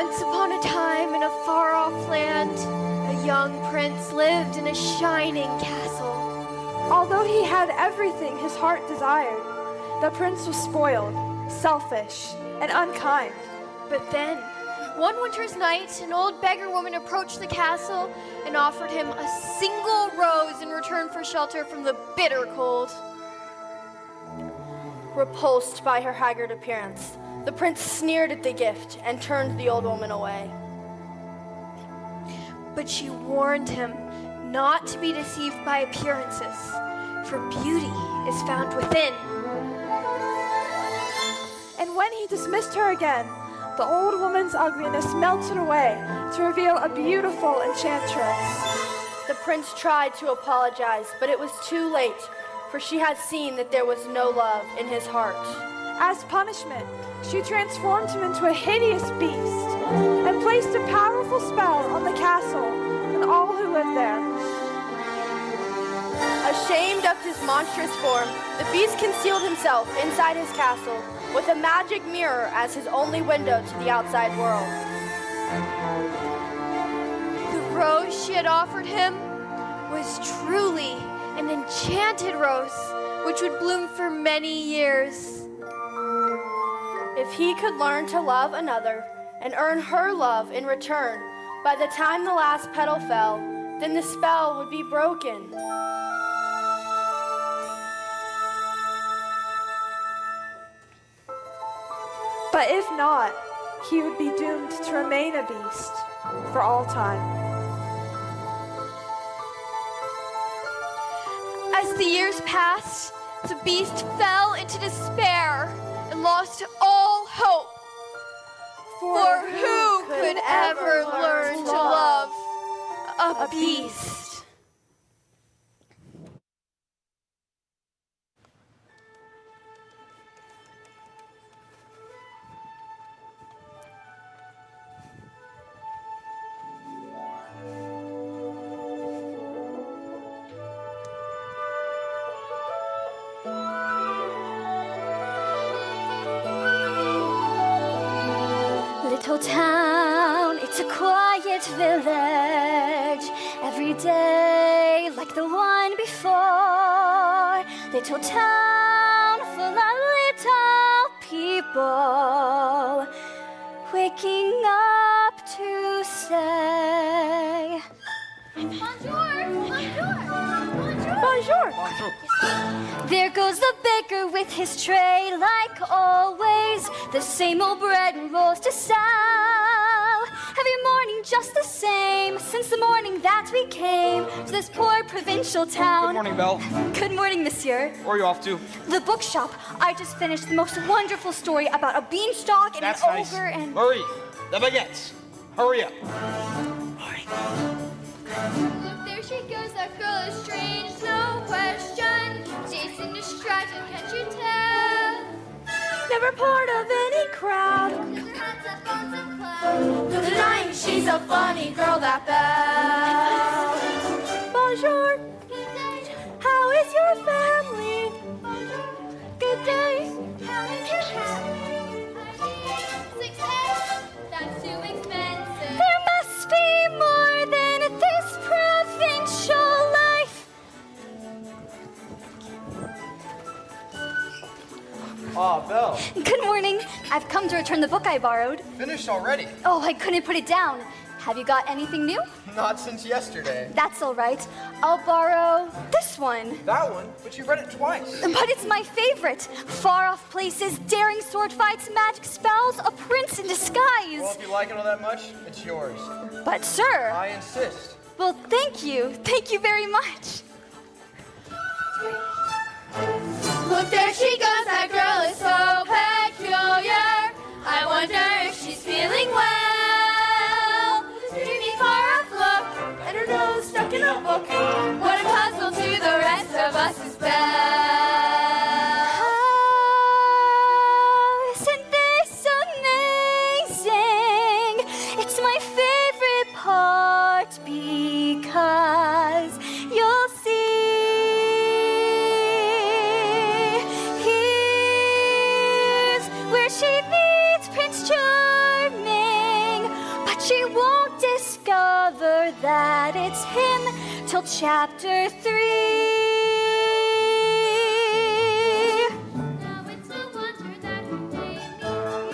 Once upon a time, in a far-off land, a young prince lived in a shining castle. Although he had everything his heart desired, the prince was spoiled, selfish, and unkind. But then, one winter's night, an old beggar woman approached the castle and offered him a single rose in return for shelter from the bitter cold. Repulsed by her haggard appearance, the prince sneered at the gift and turned the old woman away. But she warned him not to be deceived by appearances, for beauty is found within. And when he dismissed her again, the old woman's ugliness melted away to reveal a beautiful enchantress. The prince tried to apologize, but it was too late, for she had seen that there was no love in his heart. As punishment, she transformed him into a hideous beast and placed a powerful spell on the castle and all who lived there. Ashamed of his monstrous form, the beast concealed himself inside his castle with a magic mirror as his only window to the outside world. The rose she had offered him was truly an enchanted rose, which would bloom for many years. If he could learn to love another and earn her love in return, by the time the last petal fell, then the spell would be broken. But if not, he would be doomed to remain a beast for all time. As the years passed, the beast fell into despair and lost all hope. For who could ever learn to love a beast? Little town, it's a quiet village. Every day like the one before. Little town full of little people waking up to say bonjour, bonjour, bonjour, bonjour. There goes the baker with his tray, like always, the same old bread and rolls to sell. Every morning just the same, since the morning that we came to this poor provincial town. Good morning, Belle. Good morning, monsieur. Where are you off to? The bookshop. I just finished the most wonderful story about a beanstalk and That's an nice. ogre and... Hurry, the baguettes. Hurry up. Hurry. Look, there she goes, that girl is strange, no question. She's in distraction, can't you tell? Never part of any crowd. Her hands up on some clouds. Who's denying she's a funny girl, that Belle? Bonjour. Good day, How is your family? Good day. how is your cat? 6 eggs? That's too expensive. There must be more than this provincial life. Ah, Belle. Good morning. I've come to return the book I borrowed. Finished already? Oh, I couldn't put it down. Have you got anything new? Not since yesterday. That's all right. I'll borrow this one. That one? But you read it twice. But it's my favorite. Far off places, daring sword fights, magic spells, a prince in Well, disguise. if you like it all that much, it's yours. But sir, I insist. well, thank you. Thank you very much. Look, there she goes, that girl is so peculiar. I wonder if she's feeling well. Dreamy far off look, and her nose stuck in a book. What a puzzle to the rest of us is Belle. Oh, isn't this amazing? It's my favorite part because you'll see. Here's where she meets Prince Charming. till chapter 3. Now it's no wonder that her day and me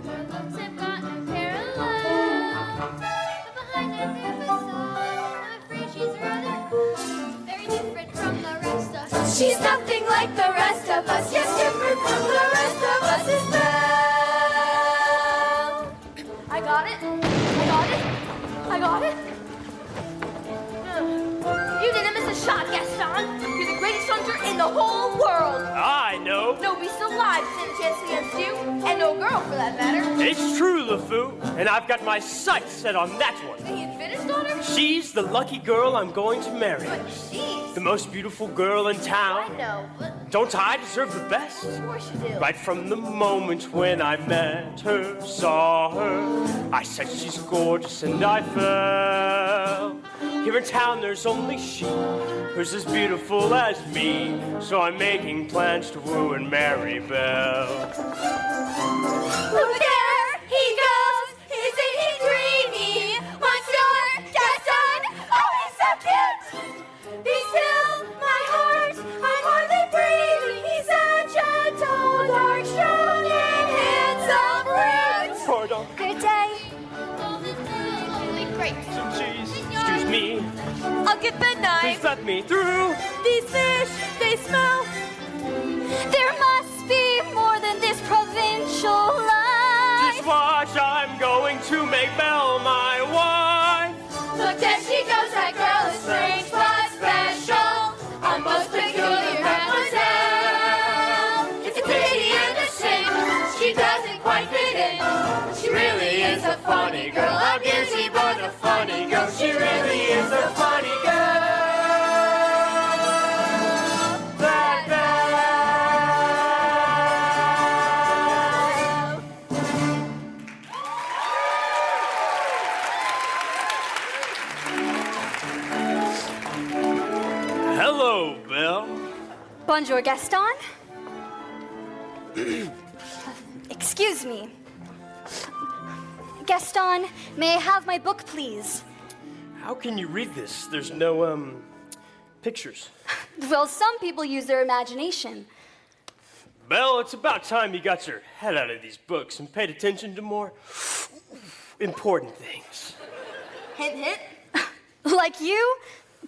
her looks have gotten parallel. But behind that fair facade, I'm afraid she's rather very different from the rest of us. She's nothing like the rest of us. Yes, different from the rest of us is Belle. I got it. I got it. I got it. You didn't miss a shot, Gaston. You're the greatest hunter in the whole world. I know. No beast alive stand a chance against you, and no girl for that matter. It's true, LeFou, and I've got my sights set on that one. The Infinite's daughter? She's the lucky girl I'm going to marry. But she's... The most beautiful girl in I town. know, but Don't I deserve the best? of course you do. Right from the moment when I met her, saw her, I said she's gorgeous and I fell. Here in town there's only she, who's as beautiful as me. So I'm making plans to woo and marry Belle. Look there he goes. Isn't he dreamy? Monsieur Gaston. Oh, he's so cute. Be still, my heart. I'm hardly breathing. He's such a tall, dark, strong, and handsome brute. Pardon. Good day. All this lovely grapes. Some cheese. Excuse me. I'll get the knife. Please let me through. These fish, they smell. There must be more than this provincial life. Just watch, I'm going to make Belle my wife. Look, there she goes. That girl is strange but special. A most peculiar mademoiselle. It's a pity and a shame she doesn't quite fit in. She really is a funny girl. A beauty but a funny girl. She really is a funny girl. That Belle. Hello, Belle. Bonjour, Gaston. Excuse me. Gaston, may I have my book, please? How can you read this? There's no, pictures. Well, some people use their imagination. Belle, it's about time you got your head out of these books and paid attention to more important things. Hint, hint. Like you?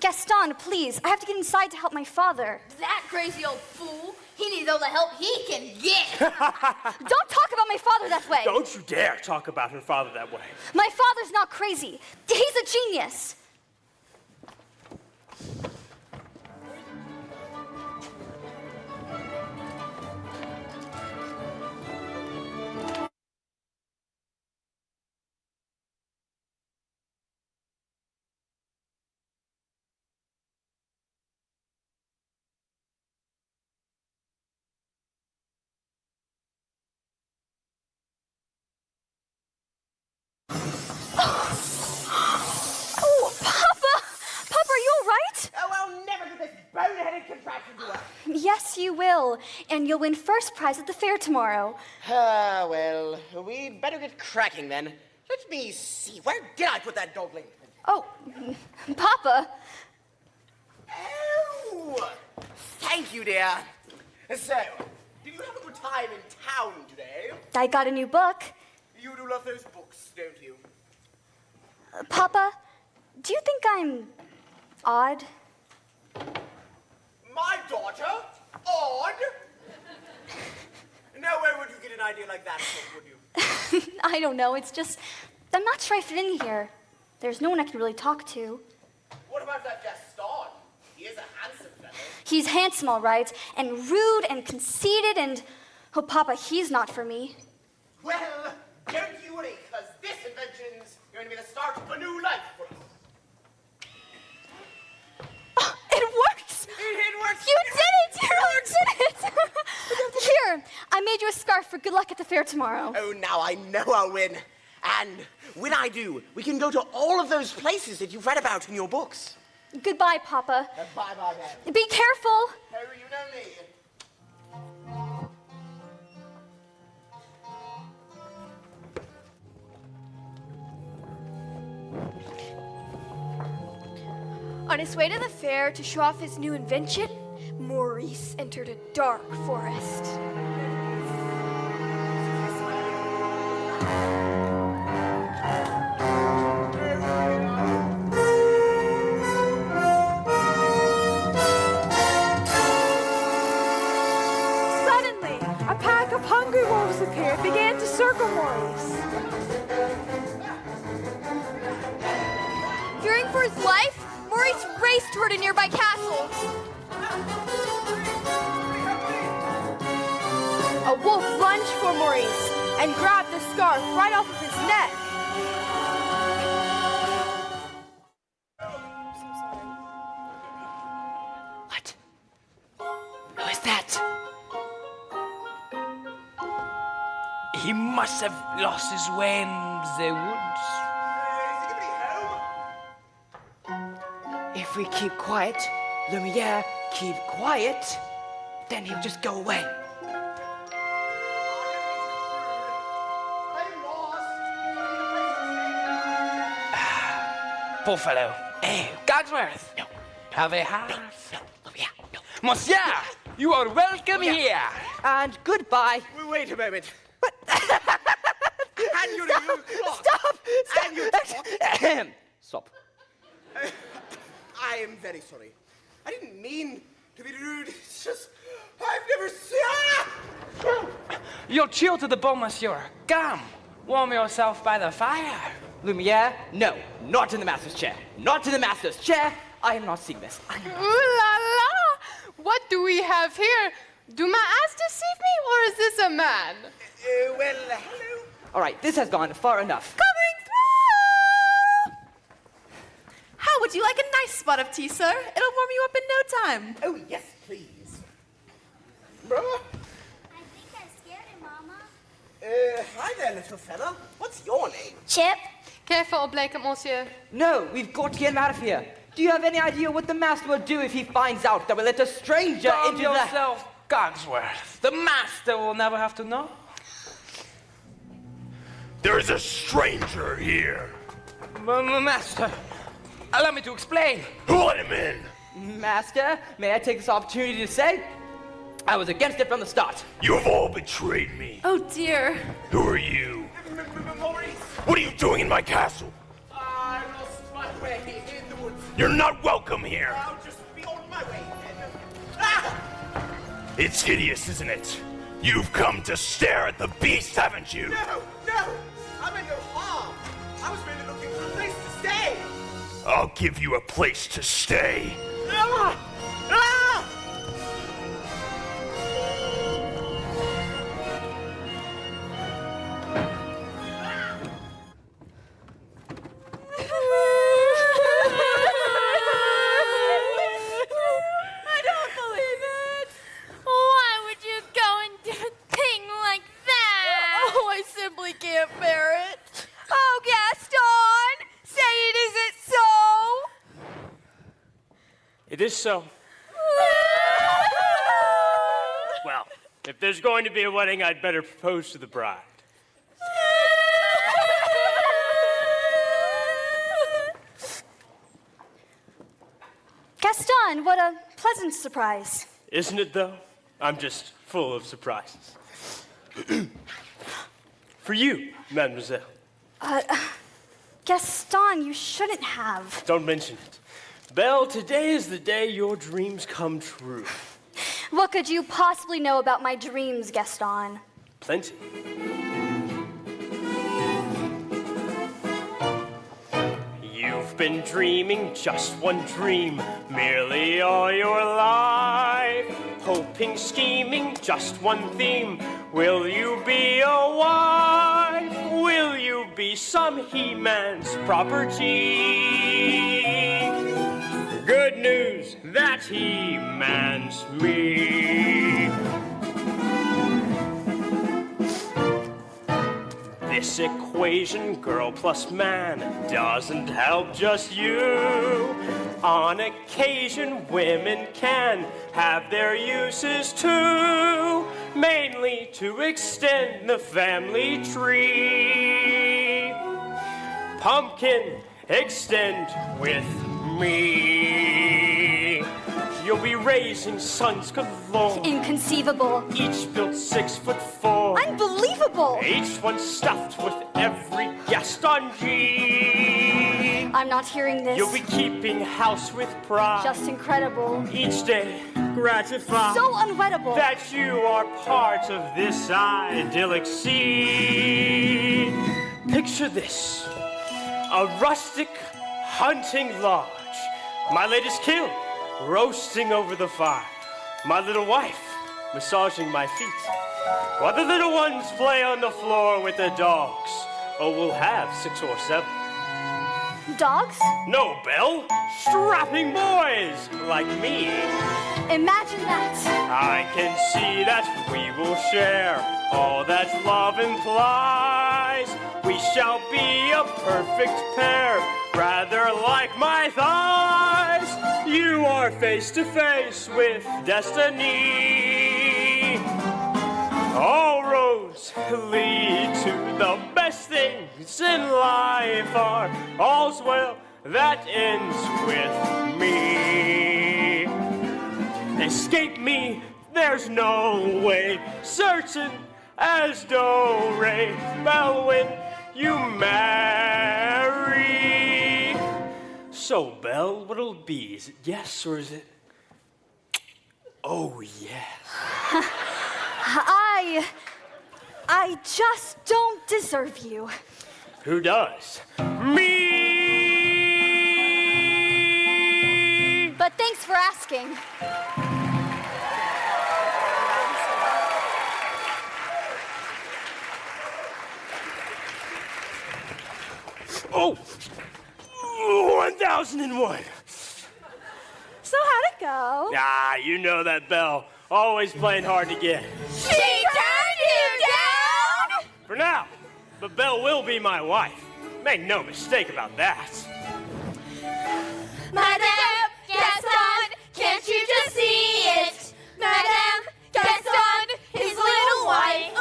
Gaston, please, I have to get inside to help my father. That crazy old fool. He needs all the help he can get. Don't talk about my father that way. Don't you dare talk about her father that way. My father's not crazy. He's a genius. Oh, Papa! Papa, are you all right? Oh, I'll never get this boneheaded contraption to work. Yes, you will. And you'll win first prize at the fair tomorrow. Ah, well, we'd better get cracking then. Let me see. Where did I put that dog link? Oh, Papa. Oh, thank you, dear. So, did you have a good time in town today? I got a new book. You do love those books, don't you? Papa, do you think I'm odd? My daughter? Odd? Nowhere would you get an idea like that from, would you? I don't know. It's just, I'm not sure I fit in here. There's no one I can really talk to. What about that Gaston? He is a handsome fellow. He's handsome, all right, and rude and conceited and, oh, Papa, he's not for me. Well, don't you worry, because this invention's going to be the start of a new life for us. Oh, it works! It works! You did it! You really did it! Here, I made you a scarf for good luck at the fair tomorrow. Oh, now I know I'll win. And when I do, we can go to all of those places that you've read about in your books. Goodbye, Papa. Bye-bye, then. Be careful. Oh, you know me. On his way to the fair to show off his new invention, Maurice entered a dark forest. Suddenly, a pack of hungry wolves appeared and began to circle Maurice. Fearing for his life, Maurice raced toward a nearby castle. A wolf lunged for Maurice and grabbed the scarf right off of his neck. What? Who is that? He must have lost his way in the woods. If we keep quiet, Lumiere, keep quiet, then he'll just go away. Poor fellow. Hey, Cogsworth. No. Have a heart. No. Monsieur, you are welcome here. And goodbye. Wait a moment. And your new clock. Stop! And your clock. Stop. I am very sorry. I didn't mean to be rude. It's just, I've never seen... You're chilled to the bone, monsieur. Come, warm yourself by the fire. Lumiere, no, not in the master's chair. Not in the master's chair. I am not seeing this. Ooh la la! What do we have here? Do my eyes deceive me, or is this a man? Well, hello. All right, this has gone far enough. Coming through! How would you like a nice spot of tea, sir? It'll warm you up in no time. Oh, yes, please. I think I scared him, Mama. Hi there, little fella. What's your name? Chip? Careful, oblique, monsieur. No, we've got to get him out of here. Do you have any idea what the master will do if he finds out that we let a stranger into yourself, Cogsworth. The master will never have to know. There is a stranger here. Master, allow me to explain. Let him in. Master, may I take this opportunity to say, I was against it from the start. You have all betrayed me. Oh, dear. Who are you? Maurice. What are you doing in my castle? I lost my way in the woods. You're not welcome here. I'll just be on my way then. Ah! It's hideous, isn't it? You've come to stare at the beast, haven't you? No! I meant no harm. I was merely looking for a place to stay. I'll give you a place to stay. Ah! Ah! I don't believe it. Why would you go and do a thing like that? Oh, I simply can't bear it. Oh, Gaston! Say it isn't so! It is so. Well, if there's going to be a wedding, I'd better propose to the bride. Gaston, what a pleasant surprise. Isn't it, though? I'm just full of surprises. For you, mademoiselle. Gaston, you shouldn't have. Don't mention it. Belle, today is the day your dreams come true. What could you possibly know about my dreams, Gaston? Plenty. You've been dreaming just one dream, merely all your life. Hoping, scheming, just one theme. Will you be a wife? Will you be some He-Man's property? Good news, that He-Man's me. This equation, girl plus man, doesn't help just you. On occasion, women can have their uses too, mainly to extend the family tree. Pumpkin, extend with me. be raising sons galore. Inconceivable. Each built 6'4". Unbelievable. Each one stuffed with every Gaston gene. I'm not hearing this. You'll be keeping house with pride. Just incredible. Each day gratified. So unwettable. That you are part of this idyllic scene. Picture this. A rustic hunting lodge. My latest kill, roasting over the fire. My little wife, massaging my feet. While the little ones play on the floor with the dogs. Oh, we'll have 6 or 7. Dogs? No, Belle. Strapping boys like me. Imagine that. I can see that we will share all that love implies. We shall be a perfect pair, rather like my thighs. You are face to face with destiny. All roads lead to the best things in life are all's well that ends with me. Escape me, there's no way, certain as do-re, Belle, when you marry. So, Belle, what'll it be? Is it yes or is it? Oh, yes. I just don't deserve you. Who does? Me! But thanks for asking. Oh! 1001! So how'd it go? Ah, you know that Belle. Always playing hard to get. She turned you down? For now. But Belle will be my wife. Make no mistake about that. Madame Gaston, can't you just see it? Madame Gaston, his little wife.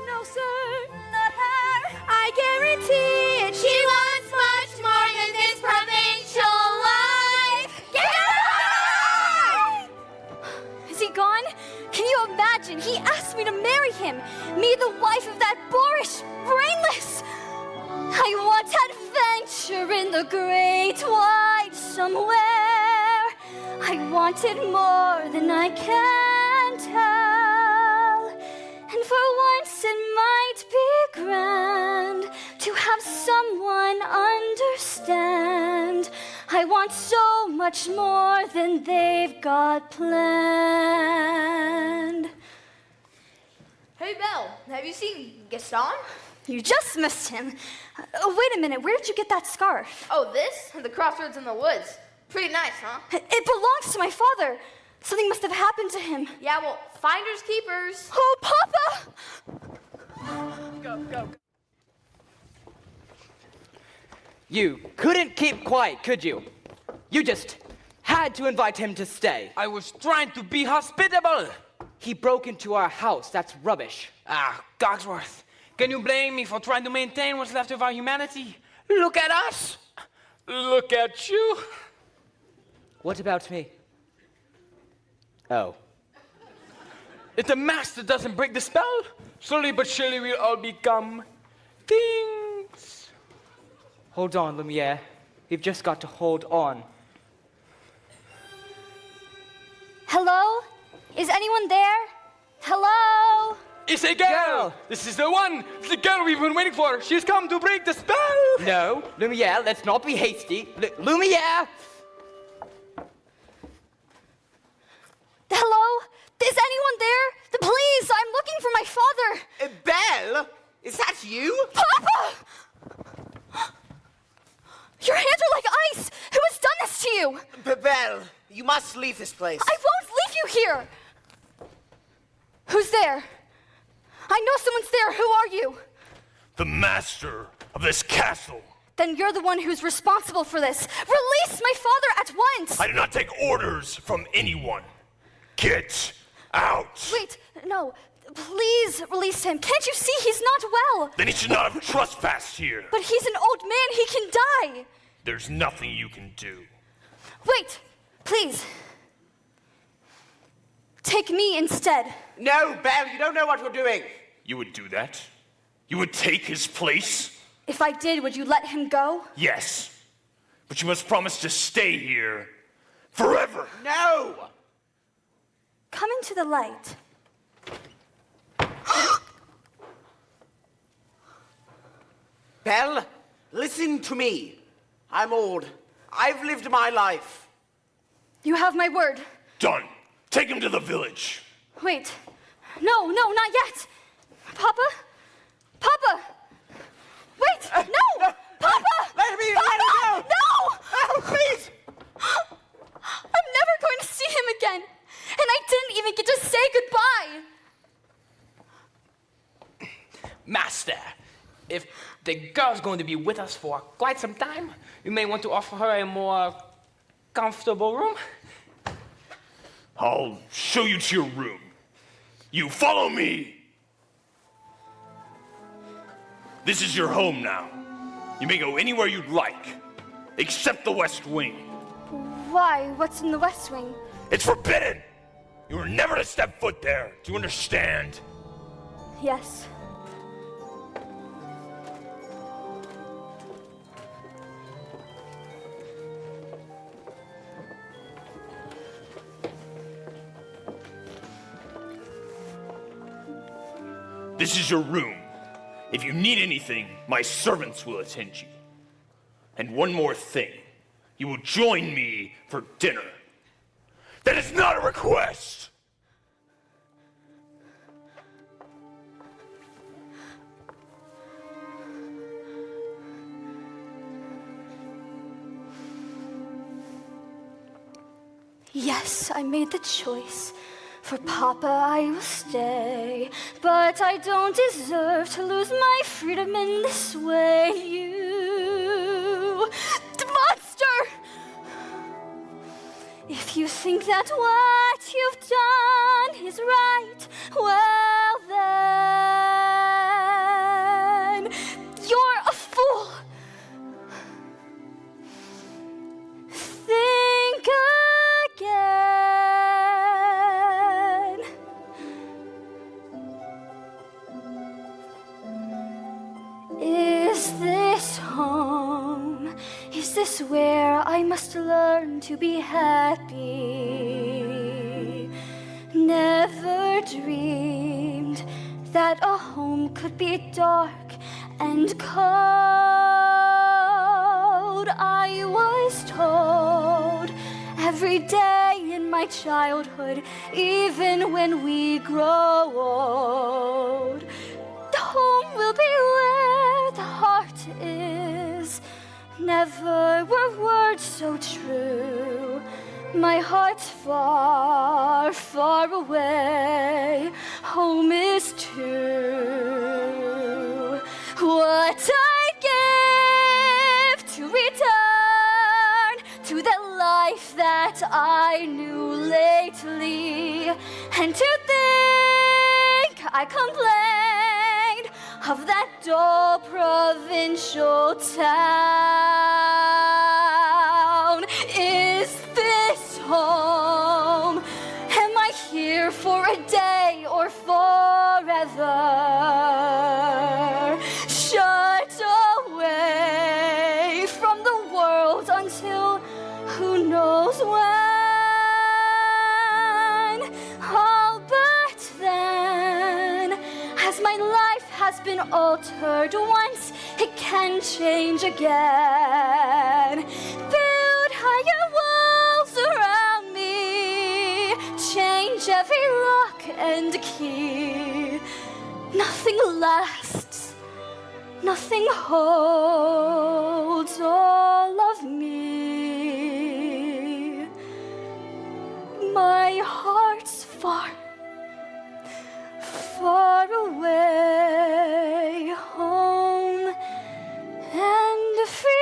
No, sir. Not her. I guarantee it. She wants much more than this provincial life. Get out! Is he gone? Can you imagine? He asked me to marry him. Me, the wife of that boorish, brainless. I want adventure in the great wide somewhere. I wanted more than I can tell. And for once it might be grand to have someone understand. I want so much more than they've got planned. Hey, Belle, have you seen Gaston? You just missed him. Wait a minute, where did you get that scarf? Oh, this? The crossroads in the woods. Pretty nice, huh? It belongs to my father. Something must have happened to him. Yeah, well, finders keepers. Oh, Papa! Go. You couldn't keep quiet, could you? You just had to invite him to stay. I was trying to be hospitable. He broke into our house. That's rubbish. Ah, Cogsworth, can you blame me for trying to maintain what's left of our humanity? Look at us. Look at you. What about me? Oh. If the master doesn't break the spell, slowly but surely we'll all become things. Hold on, Lumiere. We've just got to hold on. Hello? Is anyone there? Hello? It's a girl. This is the one. It's the girl we've been waiting for. She's come to break the spell. No, Lumiere, let's not be hasty. Lumiere! Hello? Is anyone there? Please, I'm looking for my father. Belle? Is that you? Papa! Your hands are like ice. Who has done this to you? Belle, you must leave this place. I won't leave you here. Who's there? I know someone's there. Who are you? The master of this castle. Then you're the one who's responsible for this. Release my father at once. I do not take orders from anyone. Get out. Wait, no. Please release him. Can't you see he's not well? Then he should not have trespassed here. But he's an old man. He can die. There's nothing you can do. Wait, please. take me instead. No, Belle, you don't know what you're doing. You would do that? You would take his place? If I did, would you let him go? Yes. But you must promise to stay here forever. No! Come into the light. Belle, listen to me. I'm old. I've lived my life. You have my word. Done. Take him to the village. Wait. No, not yet. Papa? Papa! Wait! No! Papa! Let me Papa! let him go! No! Oh, please! I'm never going to see him again. And I didn't even get to say goodbye. Master, if the girl's going to be with us for quite some time, you may want to offer her a more comfortable room. I'll show you to your room. You follow me. This is your home now. You may go anywhere you'd like, except the West Wing. Why? What's in the West Wing? It's forbidden. You are never to step foot there. Do you understand? Yes. This is your room. If you need anything, my servants will attend you. And one more thing. You will join me for dinner. That is not a request! Yes, I made the choice. For Papa, I will stay. But I don't deserve to lose my freedom in this way. You, the monster! If you think that what you've done is right, well then, you're a fool. Think again. Is this home? Is this where I must learn to be happy? Never dreamed that a home could be dark and cold. I was told every day in my childhood, even when we grow old, the home will be where the heart is. Never were words so true. My heart's far, far away. Home is too. What I give to return to the life that I knew lately, and to think I complained of that dull provincial town. Is this home? Am I here for a day or forever? Shut away from the world until who knows when? All but then, as my life has been altered once, it can change again. Build higher walls around me, change every lock and key. Nothing lasts, nothing holds all of me. My heart's far, far away, home and free.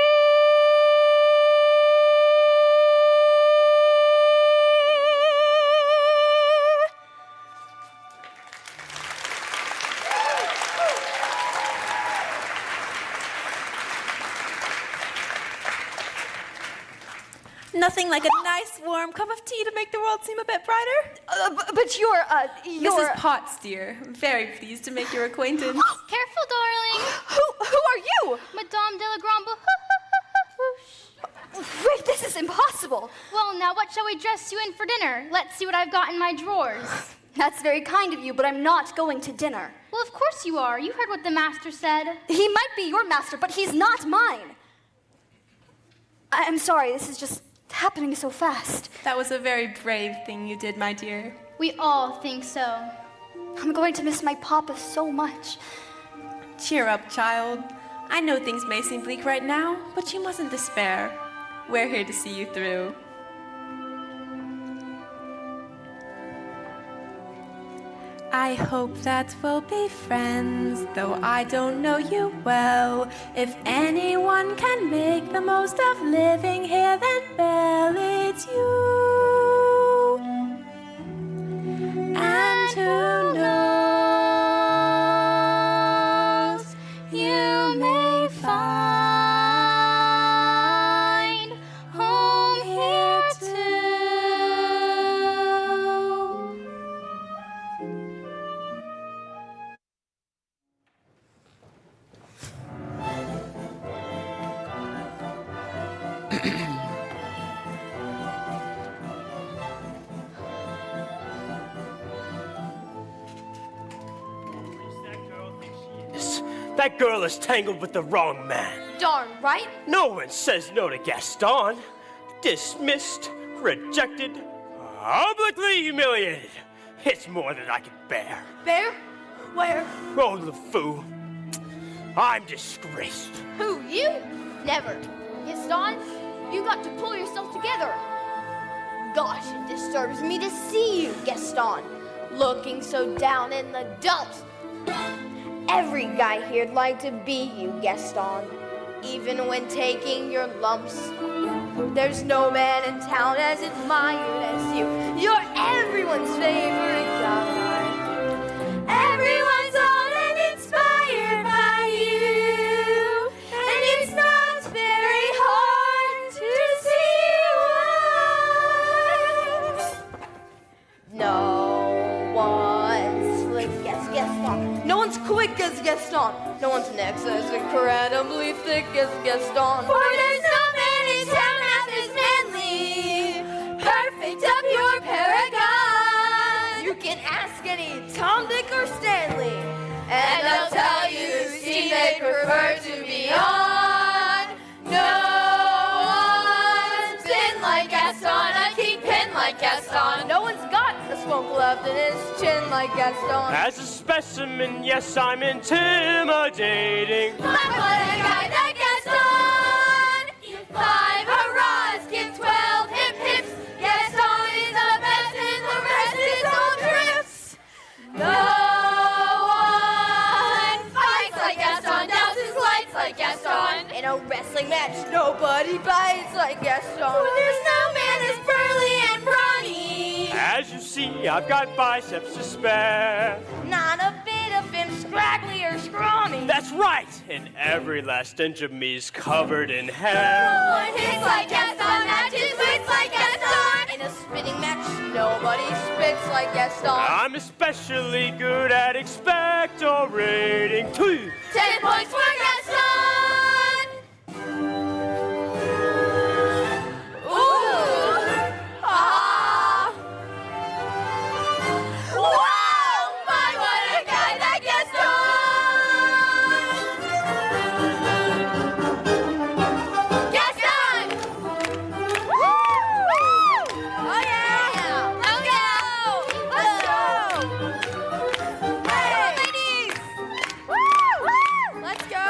nothing like a nice warm cup of tea to make the world seem a bit brighter. But you're... Mrs. Potts, dear. I'm very pleased to make your acquaintance. Careful, darling. Who are you? Madame de la Grande. Wait, this is impossible. Well, now what shall we dress you in for dinner? Let's see what I've got in my drawers. That's very kind of you, but I'm not going to dinner. Well, of course you are. You heard what the master said. He might be your master, but he's not mine. I'm sorry, this is just happening so fast. That was a very brave thing you did, my dear. We all think so. I'm going to miss my papa so much. Cheer up, child. I know things may seem bleak right now, but you mustn't despair. We're here to see you through. I hope that we'll be friends, though I don't know you well. If anyone can make the most of living here, then Belle, it's you. And who knows, you may find home here too. That girl is tangled with the wrong man. Darn right. No one says no to Gaston. Dismissed, rejected, publicly humiliated. It's more than I can bear. Bear? Where? Oh, LeFou. I'm disgraced. Who, you? Never. Gaston, you got to pull yourself together. Gosh, it disturbs me to see you, Gaston, looking so down in the dumps. Every guy here'd like to be you, Gaston, even when taking your lumps. There's no man in town as admired as you. You're everyone's favorite guy. Everyone's on and inspired by you. And it's not very hard to see you. No one's slick as Gaston. No one's quick as Gaston. No one's next as incredibly thick as Gaston. For there's no man in town half as manly. Perfect, a pure paragon. You can ask any Tom, Dick, or Stanley, and they'll tell you whose team they prefer to be on. No one's been like Gaston, a kingpin like Gaston. No one's got a smoke left in his chin like Gaston. As a specimen, yes, I'm intimidating. My blood guy that Gaston. 5 hurrahs, give 12 hip hips. Gaston is the best and the rest is all trips. No one fights like Gaston, douses lights like Gaston. In a wrestling match, nobody bites like Gaston. For there's no man as burly and brawny. As you see, I've got biceps to spare. Not a bit of him scraggly or scrawny. That's right, and every last inch of me's covered in hair. One hits like Gaston, matches wits like Gaston. In a spitting match, nobody spits like Gaston. I'm especially good at expectorating. 2. 10 points for Gaston. Ooh. Ah. Wow! My, what a guy, that Gaston! Gaston! Woo! Oh yeah! Let's go! Let's go! Hey! Ladies! Woo! Let's go!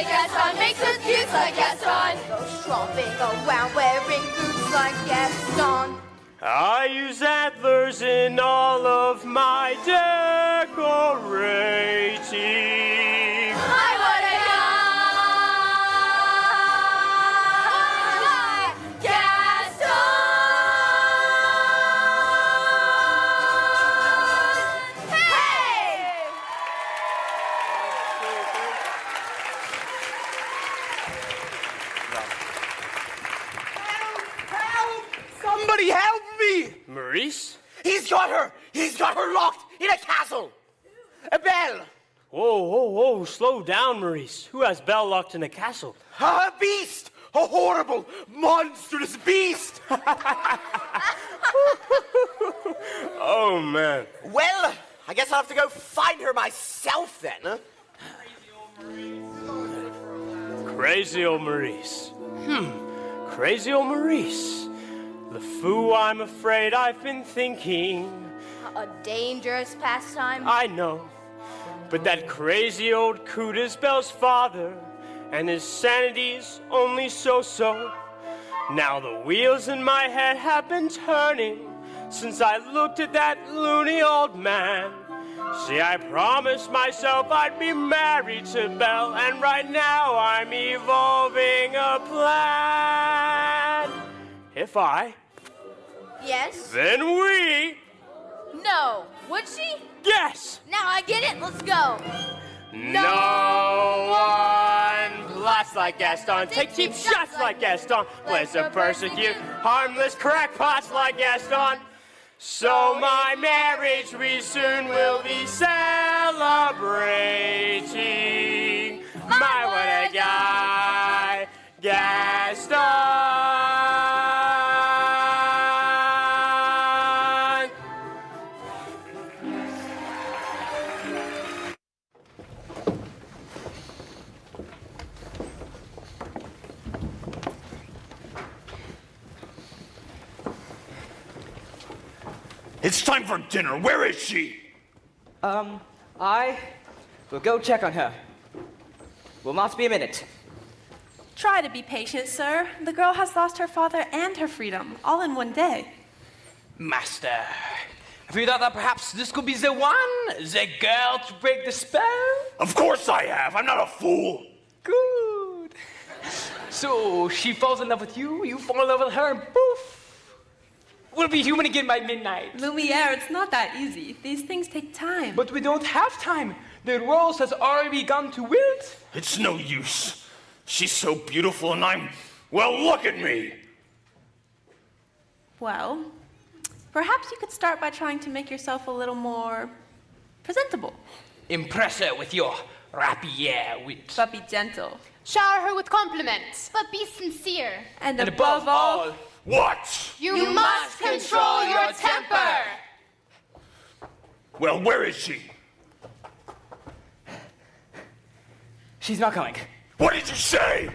like Gaston, makes us cute like Gaston. Go tromping around wearing boots like Gaston. I use antlers in all of my decorating. My, what a guy! Gaston! Hey! Somebody help me! Maurice? He's got her! He's got her locked in a castle! A Belle! Whoa, whoa, whoa, slow down, Maurice. Who has Belle locked in a castle? A beast! A horrible, monstrous beast! Oh, man. Well, I guess I'll have to go find her myself then, huh? Crazy old Maurice. Crazy old Maurice. The foo, I'm afraid I've been thinking. A dangerous pastime. I know. But that crazy old coot is Belle's father, and his sanity's only so-so. Now the wheels in my head have been turning since I looked at that loony old man. See, I promised myself I'd be married to Belle, and right now I'm evolving a plan. If I, Yes? then we, No. Would she? yes! Now I get it. Let's go. No one plots like Gaston, take cheap shots like Gaston, plans to persecute harmless crackpots like Gaston. So my marriage we soon will be celebrating. My, what a guy, Gaston. It's time for dinner. Where is she? I will go check on her. Will not be a minute. Try to be patient, sir. The girl has lost her father and her freedom, all in one day. Master, have you thought that perhaps this could be the one? The girl to break the spell? Of course I have. I'm not a fool. Good. So she falls in love with you, you fall in love with her, and poof! We'll be human again by midnight. Lumiere, it's not that easy. These things take time. But we don't have time. The rose has already begun to wilt. It's no use. She's so beautiful and well, look at me. Well, perhaps you could start by trying to make yourself a little more presentable. Impress her with your rapier wit. But be gentle. Shower her with compliments. But be sincere. And above all, What? You must control your temper. Well, where is she? She's not coming. What did you say?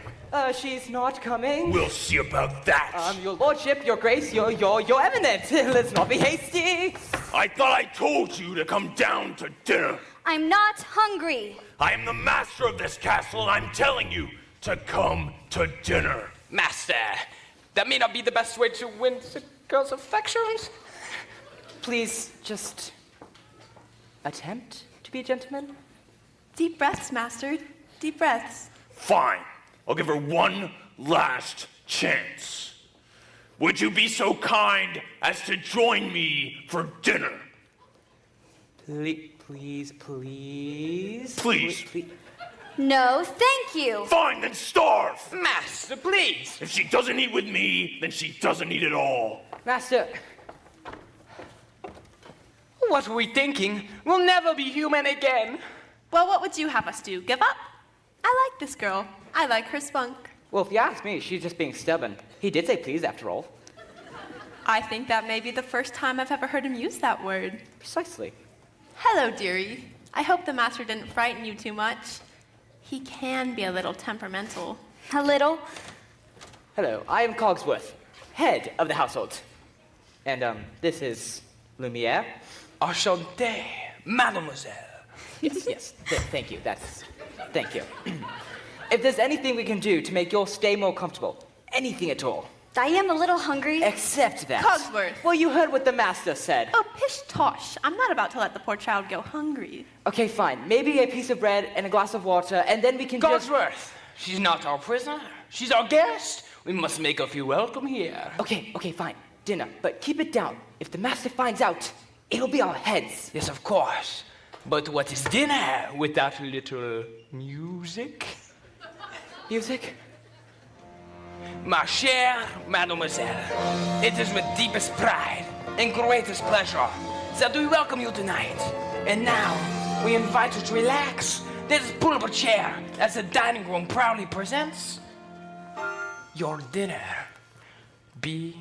She's not coming. We'll see about that. Your lordship, your grace, your eminence. Let's not be hasty. I thought I told you to come down to dinner. I'm not hungry. I am the master of this castle, and I'm telling you to come to dinner. Master, that may not be the best way to win the girl's affections. Please, just attempt to be a gentleman. deep breaths, master. Deep breaths. Fine. I'll give her one last chance. Would you be so kind as to join me for dinner? Please. No, thank you. Fine, then starve. Master, please. If she doesn't eat with me, then she doesn't eat at all. Master. What were we thinking? We'll never be human again. Well, what would you have us do? Give up? I like this girl. I like her spunk. Well, if you ask me, she's just being stubborn. He did say please, after all. I think that may be the first time I've ever heard him use that word. Precisely. Hello, dearie. I hope the master didn't frighten you too much. He can be a little temperamental. A little? Hello, I am Cogsworth, head of the household. And, this is Lumiere. Enchanté, mademoiselle. Yes, thank you, thank you. if there's anything we can do to make your stay more comfortable, anything at all. I am a little hungry. Except that. Cogsworth. Well, you heard what the master said. Oh, pish tosh. I'm not about to let the poor child go hungry. Okay, fine. Maybe a piece of bread and a glass of water, and then we can just... Cogsworth, she's not our prisoner. She's our guest. We must make her feel welcome here. Okay, fine. Dinner. But keep it down. If the master finds out, it'll be our heads. Yes, of course. But what is dinner without a little music? Music? Ma chère mademoiselle, it is with deepest pride and greatest pleasure that we welcome you tonight. And now, we invite you to relax. Let's pull up a chair as the dining room proudly presents your dinner. Be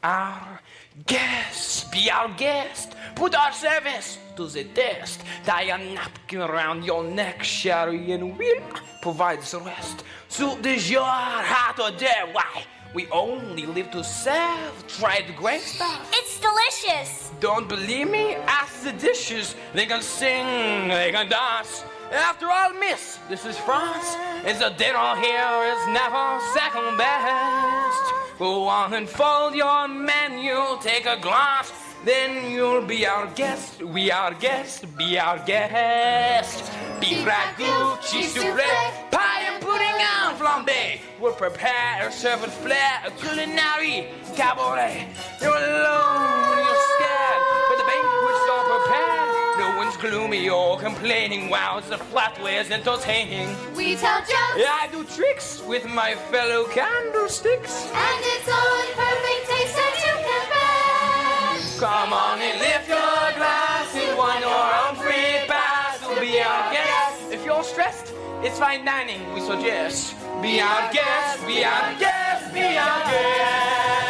our guest. Be our guest. Put our service to the test. Tie a napkin around your neck, Sherry, and we'll provide the rest. Soup du jour, hot or dead, why? We only live to serve. Try the great stuff. It's delicious. Don't believe me? Ask the dishes. They can sing, they can dance. After all, miss, this is France, and the dinner here is never second best. Go on and fold your menu, take a glass, then you'll be our guest. We our guest, be our guest. Beef ragout, cheese souffle, pie and pudding and flambé. We'll prepare, serve with flair, a culinary cabaret. You're alone, you're scared, but the banquet's all prepared. No one's gloomy or complaining. Wow, the flatware is entertaining. We tell jokes. I do tricks with my fellow candlesticks. And it's all in perfect taste that you can best. Come on and lift your glass and wine or on free pass will be our guest. If you're stressed, it's fine dining, we suggest. Be our guest, be our guest, be our guest.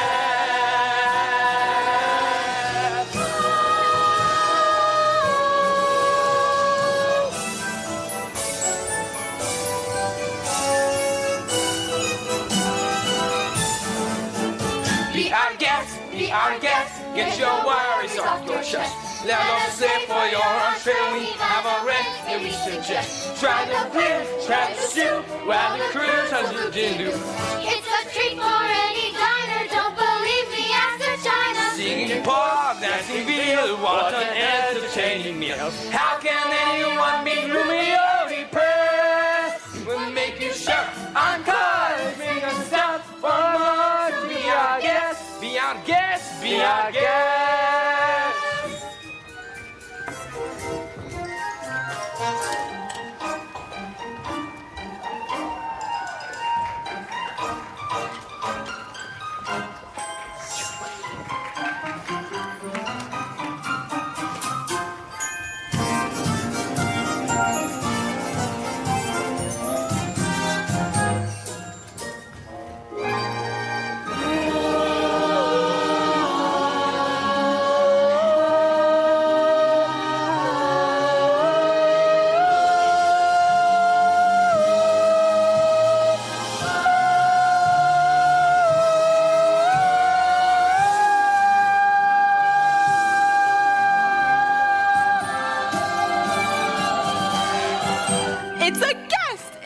Be our guest, get your worries off your chest. Let us say for your entree we have a rent that we suggest. Try the beer, try the stew, while the crew tries to do. It's a treat for any diner, don't believe me, ask the China. Singing pop, dancing veal, what an entertaining meal. How can anyone be gloomy or depressed? We'll make you shout, encore, bring us down for more to be our guest. Be our guest, be our guest.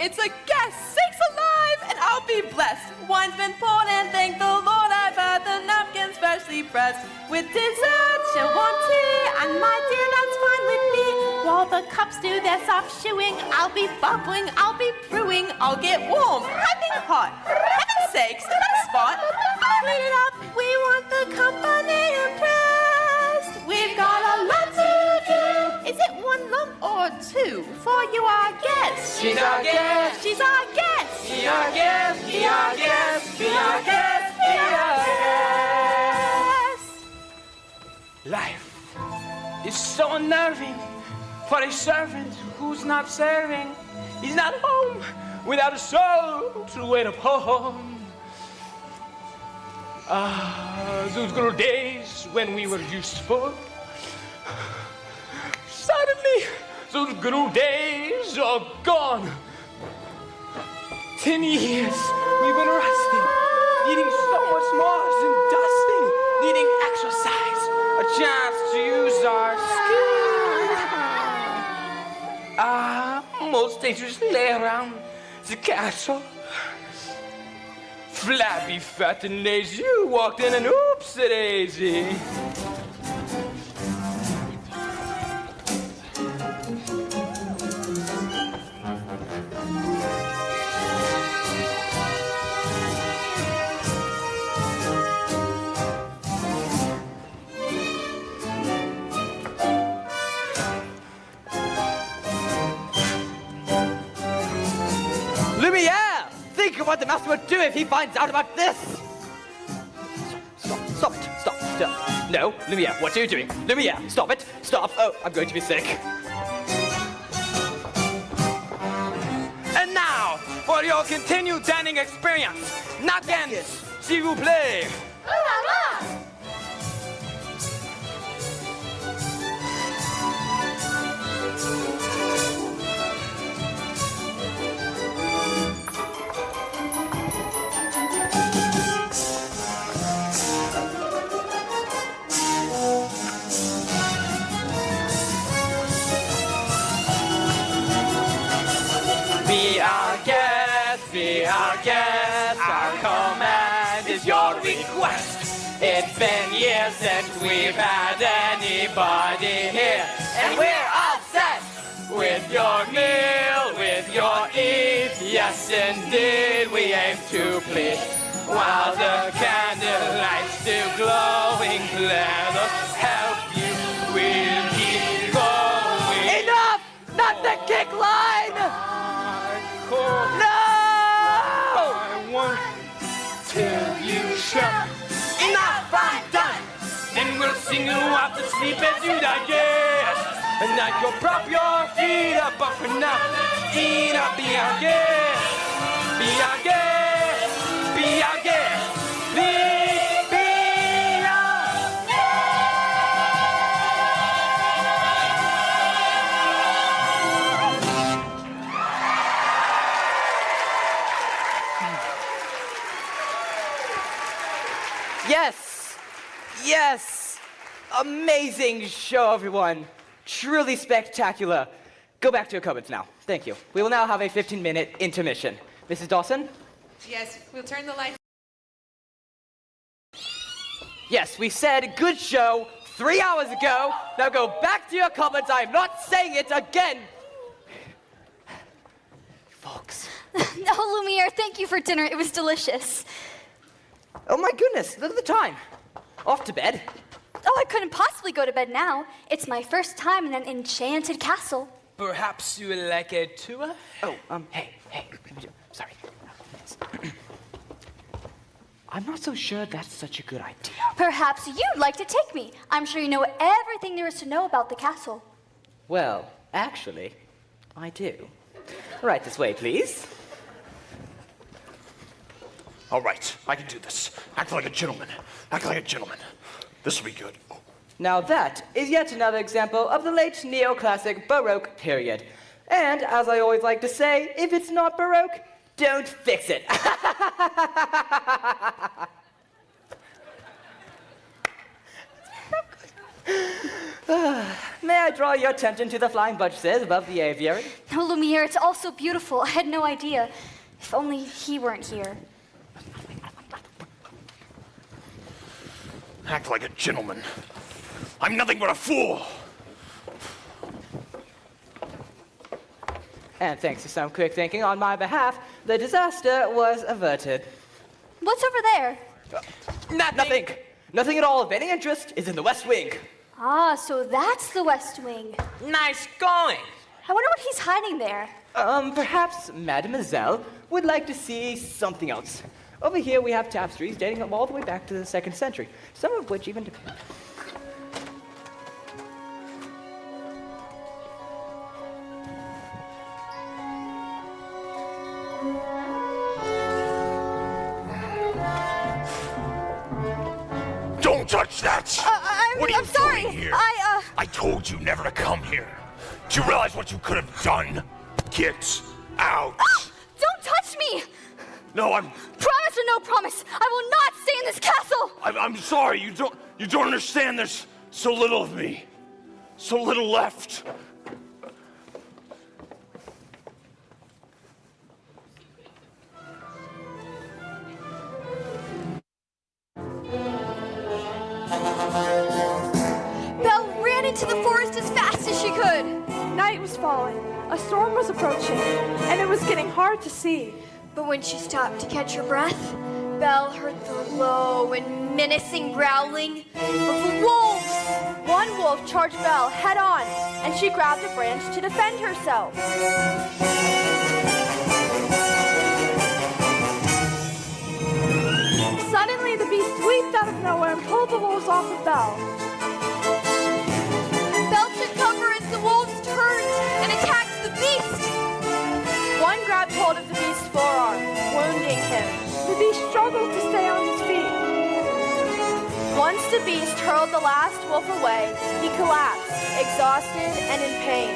It's a guest, sakes alive, and I'll be blessed. Wine's been poured and thank the Lord I've had the napkins freshly pressed. With dessert, you want tea, and my dear, that's fine with me. While the cups do their soft shoeing, I'll be bubbling, I'll be brewing, I'll get warm, piping hot. Heaven's sakes, is that a spot? I'll clean it up, we want the company impressed. We've got a lot to do. Is it one lump or two? For you our guest. She's our guest. She's our guest. Be our guest. Be our guest. Be our guest. Be our guest. Life is so unnerving for a servant who's not serving. He's not home without a soul to wait upon. Those good old days when we were useful. Suddenly, those good old days are gone. 10 years we've been resting, needing so much more than dusting, needing exercise, a chance to use our skills. Most days we just lay around, the castle. Flabby, fat, and lazy, you walked in and oops-a-daisy. Lumiere! Think of what the master would do if he finds out about this! Stop it. Stop. No, Lumiere, what are you doing? Lumiere, stop it. Stop. Oh, I'm going to be sick. And now, for your continued dining experience, nuggets, s'il vous plaît. Be our guest, our command is your request. It's been years since we've had anybody here, and we're obsessed with your meal, with your eat. Yes, indeed, we aim to please. While the candlelight still glowing, let us help you. We'll keep going. Enough! Not the kick line! No! Till you shout, enough, I'm done. Then we'll sing you off to sleep as you digest. And now you'll prop your feet up, but for now, eat up, be our guest. Be our guest. Be our guest. Please be our guest. Yes! Yes! Amazing show, everyone. Truly spectacular. Go back to your cupboards now. Thank you. We will now have a 15-minute intermission. Mrs. Dawson? Yes, we'll turn the lights. Yes, we said good show 3 hours ago. Now go back to your cupboards. I'm not saying it again. Folks. Oh, Lumiere, thank you for dinner. It was delicious. Oh my goodness, look at the time. Off to bed. Oh, I couldn't possibly go to bed now. It's my first time in an enchanted castle. Perhaps you would like a tour? Oh, hey, sorry. I'm not so sure that's such a good idea. Perhaps you'd like to take me. I'm sure you know everything there is to know about the castle. Well, actually, I do. Right this way, please. All right, I can do this. Act like a gentleman. Act like a gentleman. This will be good. Oh. Now that is yet another example of the late neoclassic Baroque period. And as I always like to say, if it's not Baroque, don't fix it. May I draw your attention to the flying buttresses above the aviary? Oh, Lumiere, it's all so beautiful. I had no idea. If only he weren't here. Act like a gentleman. I'm nothing but a fool. And thanks to some quick thinking on my behalf, the disaster was averted. What's over there? Nothing. Nothing at all of any interest is in the West Wing. Ah, so that's the West Wing. Nice going. I wonder what he's hiding there. Perhaps Mademoiselle would like to see something else. Over here we have tapestries dating all the way back to the 2nd century, some of which even depict. Don't touch that! What are you I'm sorry. doing here? I told you never to come here. Do you realize what you could have done? Get out! Don't touch me! No, I'm Promise or no promise, I will not stay in this castle! I'm sorry. You don't understand. There's so little of me. So little left. was falling, a storm was approaching, and it was getting hard to see. But when she stopped to catch her breath, Belle heard the low and menacing growling of the wolves. One wolf charged Belle head on, and she grabbed a branch to defend herself. Suddenly, the beast leaped out of nowhere and pulled the wolves off of Belle. Belle took cover as the wolves turned and attacked the beast. One grabbed hold of the beast's forearm, wounding him. The beast struggled to stay on his feet. Once the beast hurled the last wolf away, he collapsed, exhausted and in pain.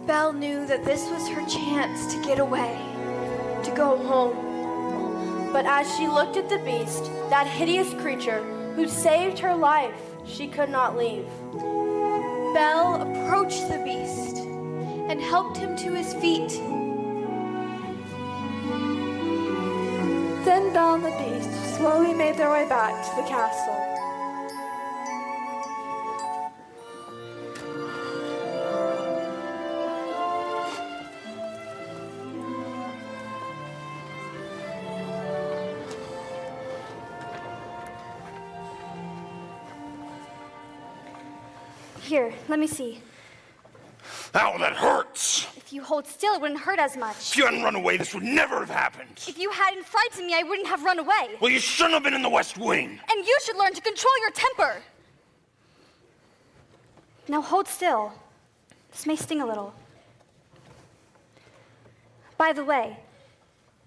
Belle knew that this was her chance to get away, to go home. But as she looked at the beast, that hideous creature who saved her life, she could not leave. Belle approached the beast and helped him to his feet. Then Belle and the beast slowly made their way back to the castle. Here, let me see. Ow, that hurts! If you hold still, it wouldn't hurt as much. If you hadn't run away, this would never have happened. If you hadn't frightened me, I wouldn't have run away. Well, you shouldn't have been in the West Wing. And you should learn to control your temper. Now hold still. This may sting a little. By the way,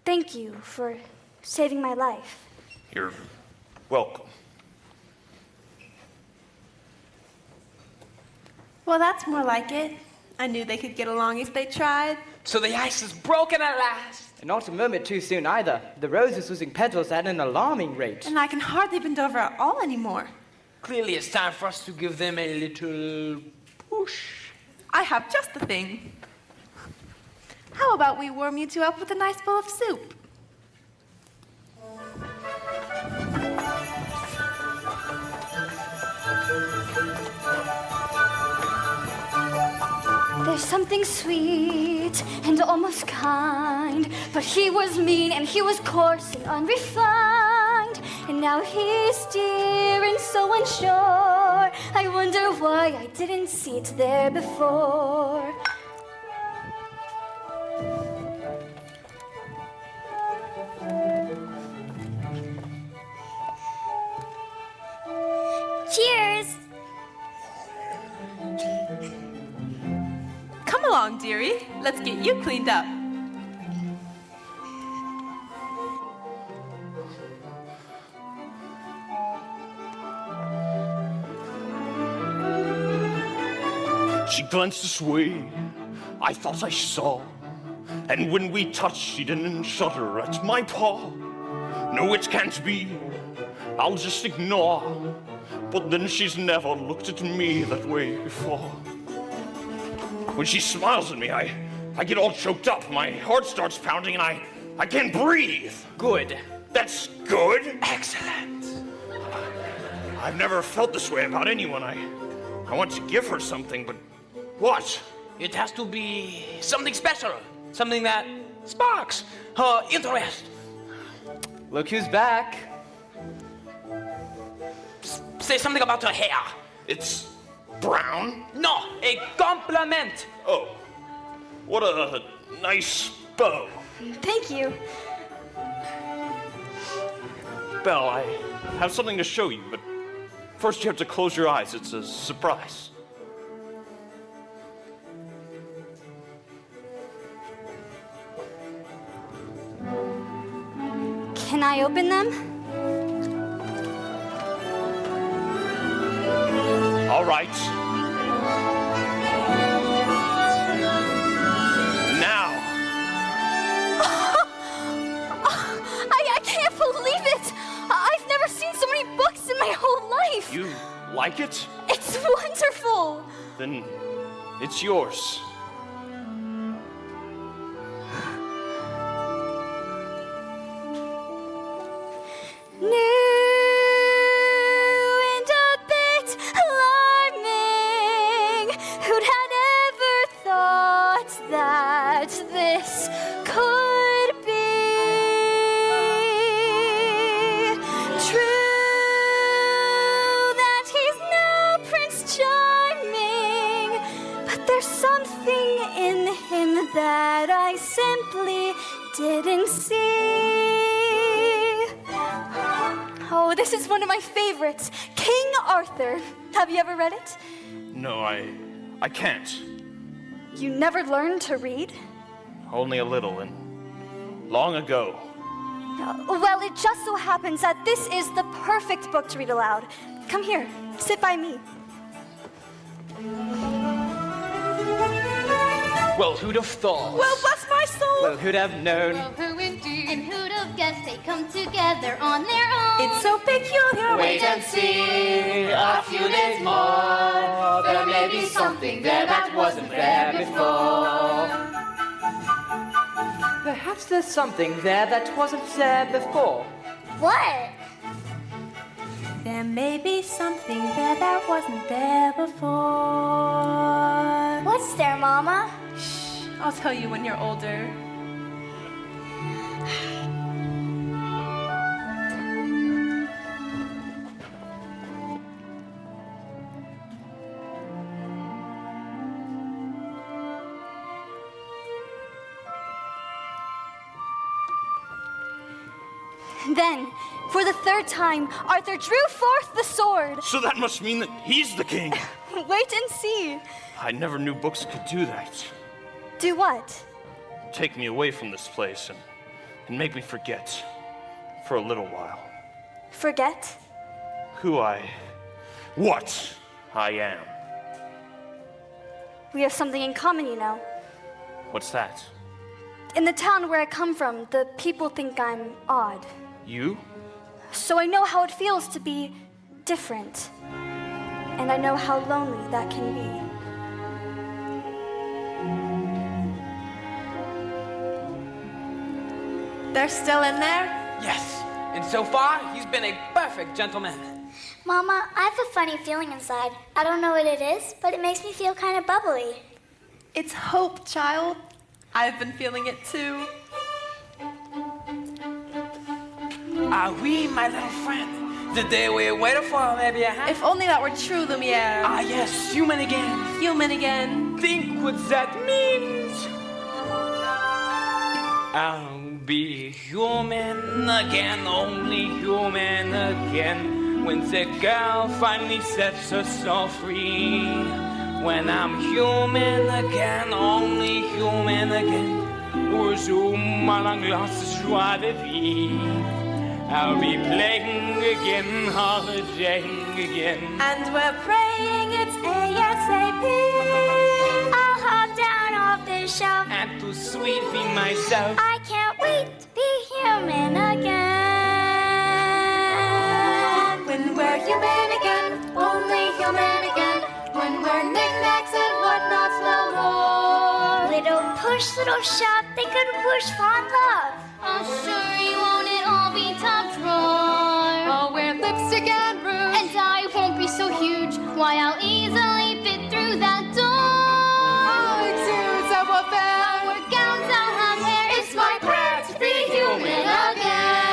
thank you for saving my life. You're welcome. Well, that's more like it. I knew they could get along if they tried. So the ice is broken at last. And not a moment too soon either. The rose is losing petals at an alarming rate. And I can hardly bend over at all anymore. Clearly, it's time for us to give them a little push. I have just the thing. How about we warm you two up with a nice bowl of soup? There's something sweet and almost kind, but he was mean and he was coarse and unrefined, and now he's dear and so unsure. I wonder why I didn't see it there before. Cheers! Come along, dearie. Let's get you cleaned up. She glanced this way, I thought I saw. And when we touched, she didn't shudder at my paw. No, it can't be, I'll just ignore. But then she's never looked at me that way before. When she smiles at me, I get all choked up. My heart starts pounding and I can't breathe. Good. That's good. Excellent. I've never felt this way about anyone. I want to give her something, but what? It has to be something special. Something that sparks her interest. Look who's back. Say something about her hair. It's brown? No, a compliment. Oh, what a nice bow. Thank you. Belle, I have something to show you, but first you have to close your eyes. It's a surprise. Can I open them? All right. Now. I can't believe it! I've never seen so many books in my whole life! You like it? It's wonderful! Then it's yours. New and a bit alarming. Who'd had that this could be true, that he's now Prince Charming, but there's something in him that I simply didn't see. Oh, this is one of my favorites, King Arthur. Have you ever read it? No, I can't. You never learned to read? Only a little, and long ago. Well, it just so happens that this is the perfect book to read aloud. Come here, sit by me. Well, who'd have thought? Well, bless my soul. Well, who'd have known? Well, who indeed? And who'd have guessed they'd come together on their own? It's so peculiar. Wait and see a few days more. There may be something there that wasn't there before. Perhaps there's something there that wasn't there before. What? There may be something there that wasn't there before. What's there, Mama? Shh, I'll tell you when you're older. Then, for the third time, Arthur drew forth the sword. So that must mean that he's the king. Wait and see. I never knew books could do that. Do what? Take me away from this place and make me forget for a little while Forget? what I am. We have something in common, you know. What's that? In the town where I come from, the people think I'm odd. You? So I know how it feels to be different. And I know how lonely that can be. They're still in there? Yes, and so far, he's been a perfect gentleman. Mama, I have a funny feeling inside. I don't know what it is, but it makes me feel kind of bubbly. It's hope, child. I've been feeling it too. Ah, oui, my little friend. The day we waited for, maybe, huh? If only that were true, Lumiere. Ah, yes, human again. Human again. Think what that means. I'll be human again, only human again. When the girl finally sets us all free. When I'm human again, only human again. Resume à glace joie de vivre. I'll be playing again, holidaying again. And we're praying it's ASAP. I'll hop down off the shelf. And to sweet be myself. I can't wait to be human again. When we're human again, only human again. When we're knickknacks and whatnots no more. Little push, little shove, they could whoosh fond love. Oh, sure you won't it all be top drawer. I'll wear lipstick and rouge. And I won't be so huge. Why, I'll easily fit through that door. Oh, exudes of what I'll wear gowns, I'll have hair. It's my prayer to be human again.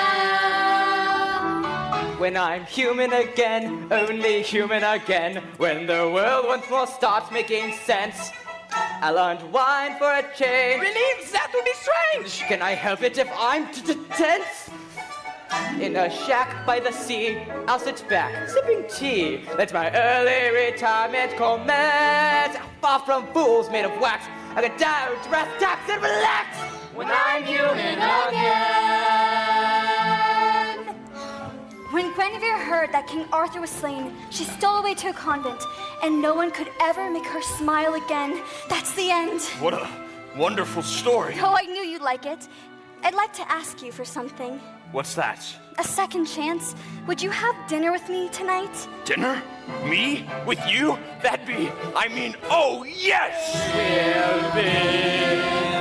When I'm human again, only human again. When the world once more starts making sense, I'll unwind for a change. Believes that would be strange. Can I help it if I'm tense? In a shack by the sea, I'll sit back, sipping tea. Let my early retirement commence. Far from fools made of wax, I can down, dress, tax, and relax. When I'm human again. When Guinevere heard that King Arthur was slain, she stole away to a convent, and no one could ever make her smile again. That's the end. What a wonderful story. Oh, I knew you'd like it. I'd like to ask you for something. What's that? A second chance. Would you have dinner with me tonight? Dinner? Me? With you? That'd be, oh yes! We'll be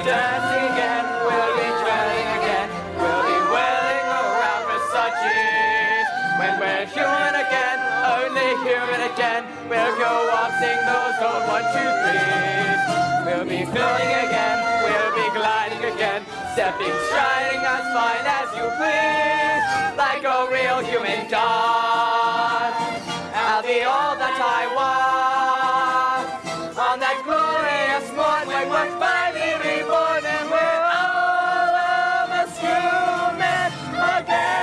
dancing again, we'll be dwelling again, we'll be whirling around Versace. When we're human again, only human again, we'll go waltzing those old 1, 2, 3s. We'll be filling again, we'll be stepping, striding as fine as you please, like a real human dog. I'll be all that I want on that glorious morn when we're finally reborn and we're all of us human again.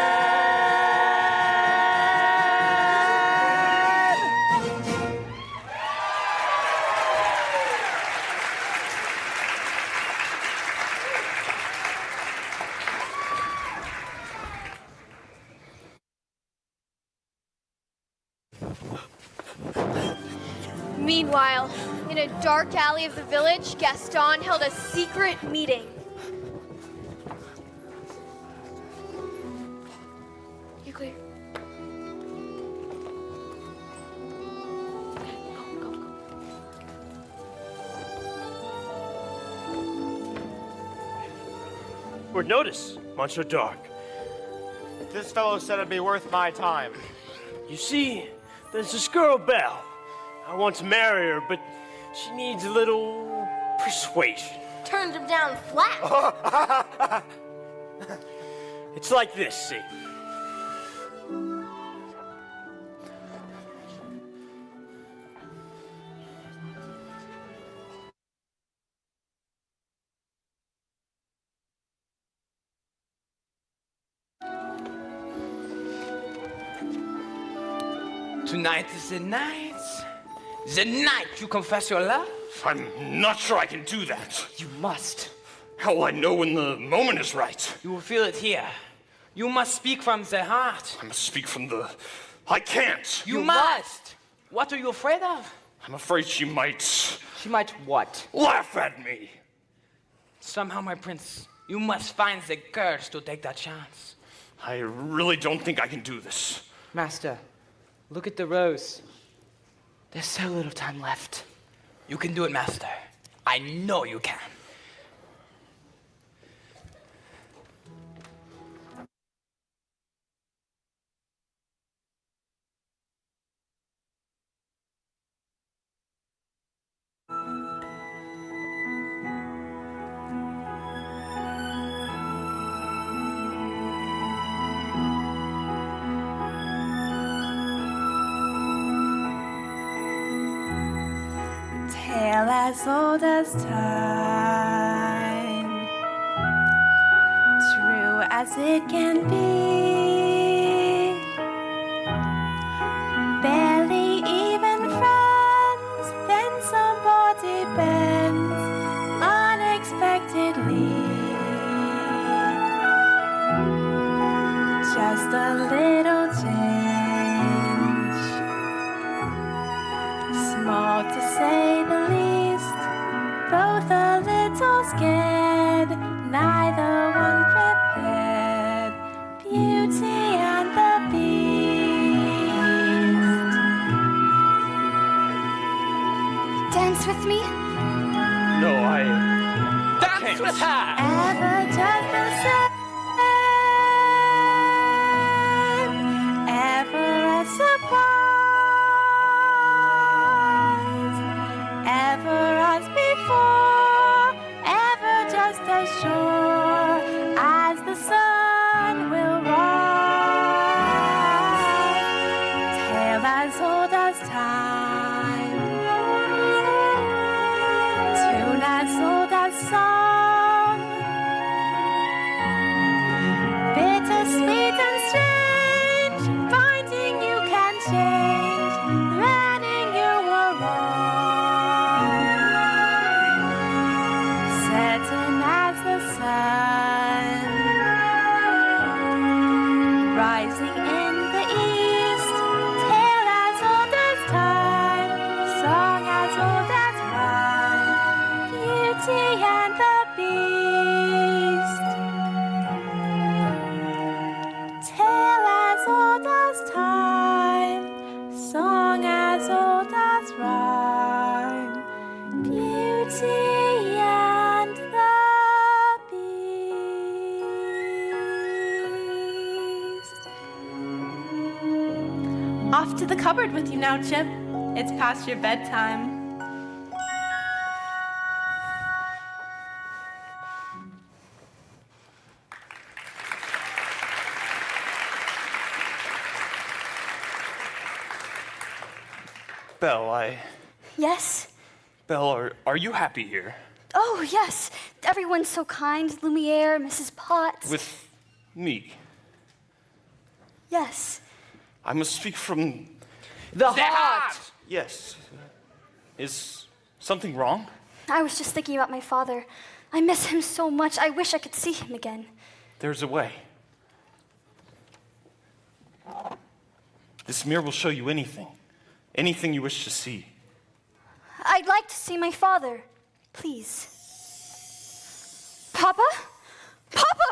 Meanwhile, in a dark alley of the village, Gaston held a secret meeting. You clear? Word notice, Monsieur Dark. This fellow said it'd be worth my time. You see, there's this girl, Belle. I want to marry her, but she needs a little persuasion. Turned him down flat. It's like this, see. Tonight is the night. The night you confess your love. I'm not sure I can do that. You must. How will I know when the moment is right? You will feel it here. You must speak from the heart. I must speak from the... I can't. You must. What are you afraid of? I'm afraid she might... She might what? laugh at me. Somehow, my prince, you must find the courage to take that chance. I really don't think I can do this. Master, look at the rose. There's so little time left. You can do it, master. I know you can. Tale as old as time, true as it can be. Barely even friends, then somebody bends unexpectedly. Just a little change, small to say the least, both a little scared, neither one prepared. Beauty and the Beast. Dance with me? No, I Dance can't. with her! Ever just the same, ever a surprise, ever as before, ever just as sure as the sun will rise. Tale as old as time, tune as old as song, bittersweet and strange, finding you can change, learning you were wrong. Certain as the sun, rising in the east, tale as old as time, song as old as rhyme, Beauty and the Beast. Tale as old as time, song as old as rhyme, Beauty and the Beast. Off to the cupboard with you now, Chip. It's past your bedtime. Belle, Yes? Belle, are you happy here? Oh, yes. Everyone's so kind. Lumiere, Mrs. Potts. With me? Yes. I must speak from... The heart! Yes. Is something wrong? I was just thinking about my father. I miss him so much. I wish I could see him again. There's a way. This mirror will show you anything. Anything you wish to see. I'd like to see my father. Please. Papa? Papa!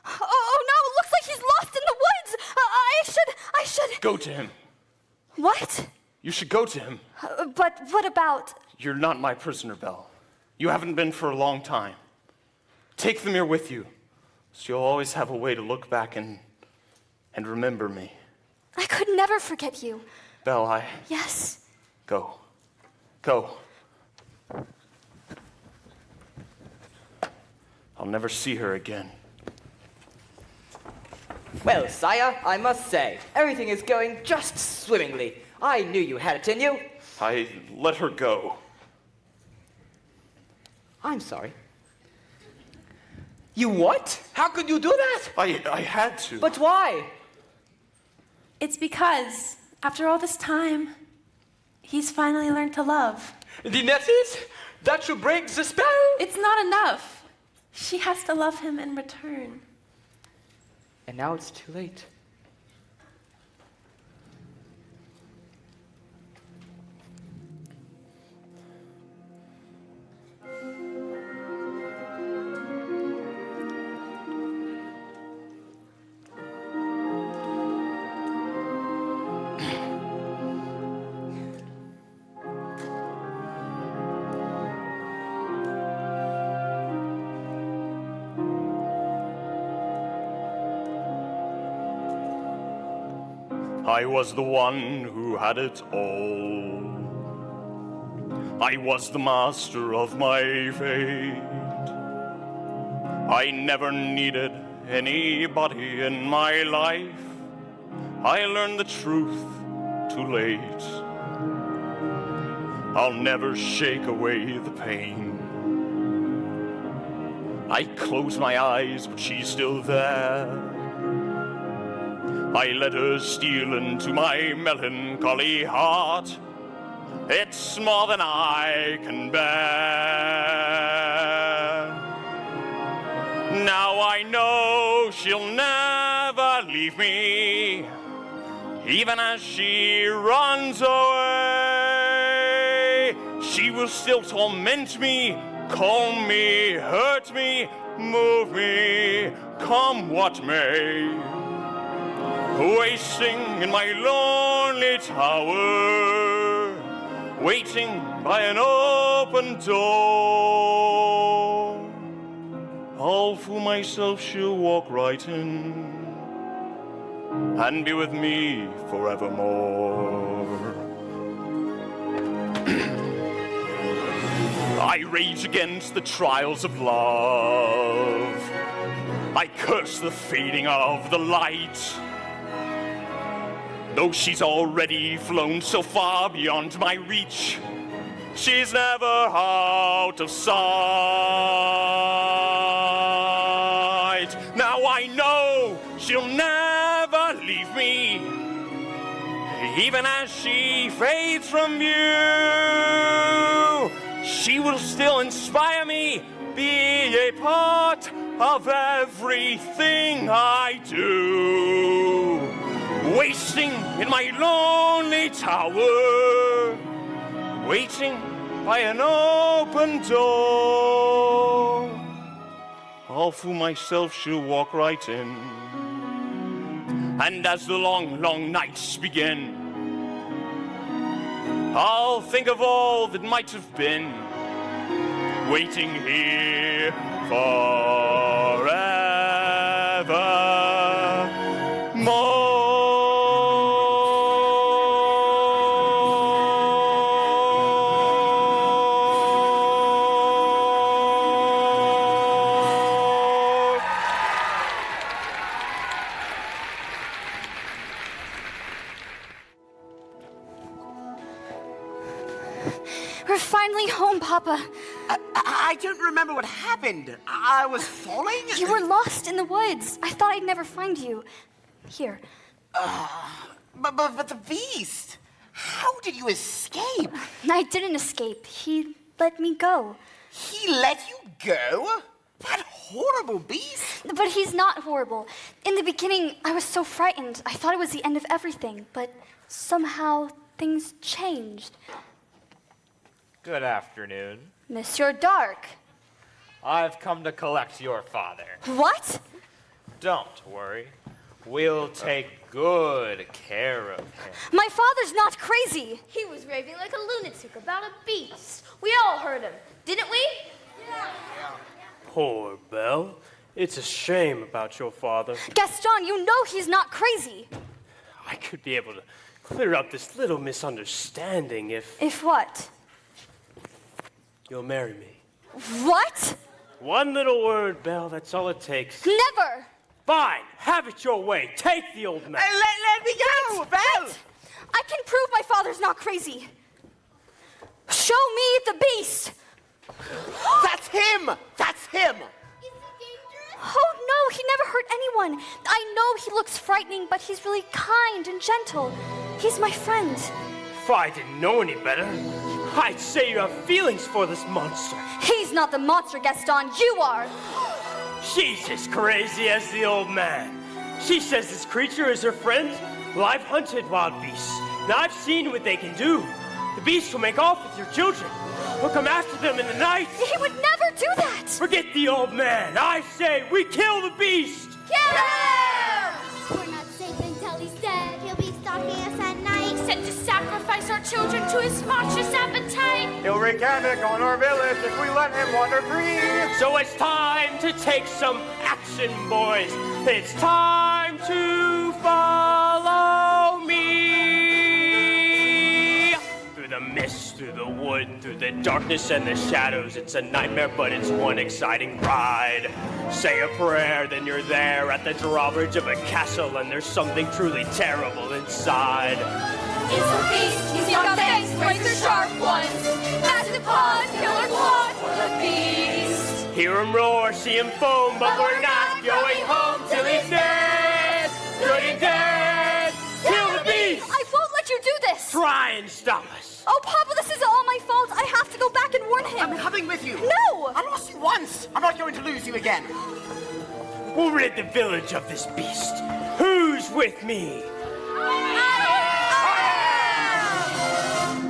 Oh no, it looks like he's lost in the woods. I should... Go to him. What? You should go to him. But what about... You're not my prisoner, Belle. You haven't been for a long time. Take the mirror with you, so you'll always have a way to look back and remember me. I could never forget you. Belle, Yes? Go. Go. I'll never see her again. Well, sire, I must say, everything is going just swimmingly. I knew you had it in you. I let her go. I'm sorry. You what? How could you do that? I had to. But why? It's because, after all this time, he's finally learned to love. The message? That should break the spell? It's not enough. She has to love him in return. And now it's too late. I was the one who had it all. I was the master of my fate. I never needed anybody in my life. I learned the truth too late. I'll never shake away the pain. I close my eyes, but she's still there. I let her steal into my melancholy heart. It's more than I can bear. Now I know she'll never leave me, even as she runs away. She will still torment me, calm me, hurt me, move me, come what may. Wasting in my lonely tower, waiting by an open door. All for myself she'll walk right in and be with me forevermore. I rage against the trials of love. I curse the fading of the light. Though she's already flown so far beyond my reach, she's never out of sight. Now I know she'll never leave me, even as she fades from view. She will still inspire me, be a part of everything I do. Wasting in my lonely tower, waiting by an open door. All for myself she'll walk right in. And as the long, long nights begin, I'll think of all that might have been, waiting here forever more. finally home, Papa. I don't remember what happened. I was falling? You were lost in the woods. I thought I'd never find you. Here. But the beast! How did you escape? I didn't escape. He let me go. He let you go? That horrible beast? But he's not horrible. In the beginning, I was so frightened. I thought it was the end of everything, but somehow things changed. Good afternoon. Monsieur Dark. I've come to collect your father. What? Don't worry. We'll take good care of him. My father's not crazy. He was raving like a lunatic about a beast. We all heard him, didn't we? Poor Belle. It's a shame about your father. Gaston, you know he's not crazy. I could be able to clear up this little misunderstanding if If what? you'll marry me. What? One little word, Belle, that's all it takes. Never. Fine, have it your way. Take the old man. Let me go, Belle! I can prove my father's not crazy. Show me the beast. That's him! That's him! Oh, no, he never hurt anyone. I know he looks frightening, but he's really kind and gentle. He's my friend. If I didn't know any better, I'd say you have feelings for this monster. He's not the monster, Gaston. You are. She's as crazy as the old man. She says this creature is her friend. Well, I've hunted wild beasts, and I've seen what they can do. The beast will make off with your children. We'll come after them in the night. He would never do that. Forget the old man. I say we kill the beast. Kill him! We're not safe until he's dead. He'll be stalking us at night. Sent to sacrifice our children to his monstrous appetite. He'll wreak havoc on our village if we let him wander free. So it's time to take some action, boys. It's time to follow me. Through the mist, through the wood, through the darkness and the shadows. It's a nightmare, but it's one exciting ride. Say a prayer, then you're there at the drawbridge of a castle, and there's something truly terrible inside. It's a beast. He's got fangs, razor sharp ones. Massive paws, killer claws for the beast. Hear him roar, see him foam, but we're not going home till he's dead. Good and dead. Kill the beast. I won't let you do this. Try and stop us. Oh, Papa, this is all my fault. I have to go back and warn him. I'm coming with you. No. I lost you once. I'm not going to lose you again. We'll rid the village of this beast. Who's with me?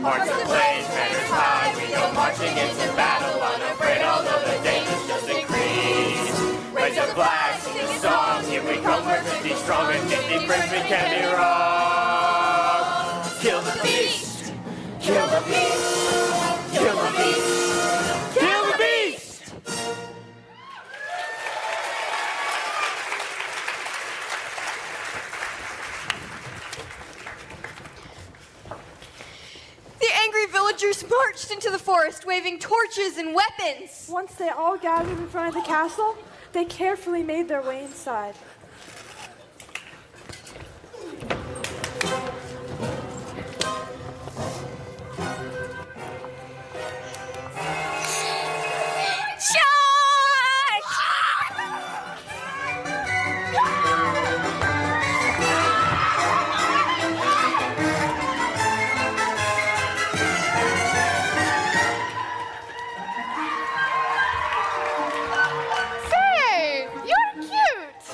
Hearts ablaze, banners high, we go marching into battle, unafraid, although the dangers just increase. Raise a flag, sing a song, here we come, we're 50 strong, and 50 friends, we can't be wrong. Kill the beast, kill the beast, kill the beast, kill the beast! The angry villagers marched into the forest, waving torches and weapons. Once they all gathered in front of the castle, they carefully made their way inside. Say, you're cute.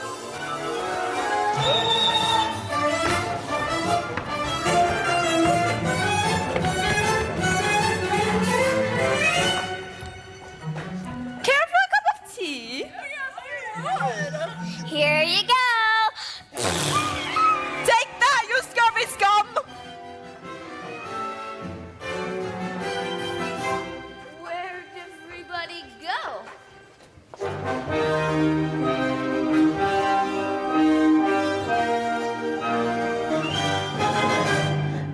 Care for a cup of tea? Here you go. Take that, you scurvy scum! Where'd everybody go?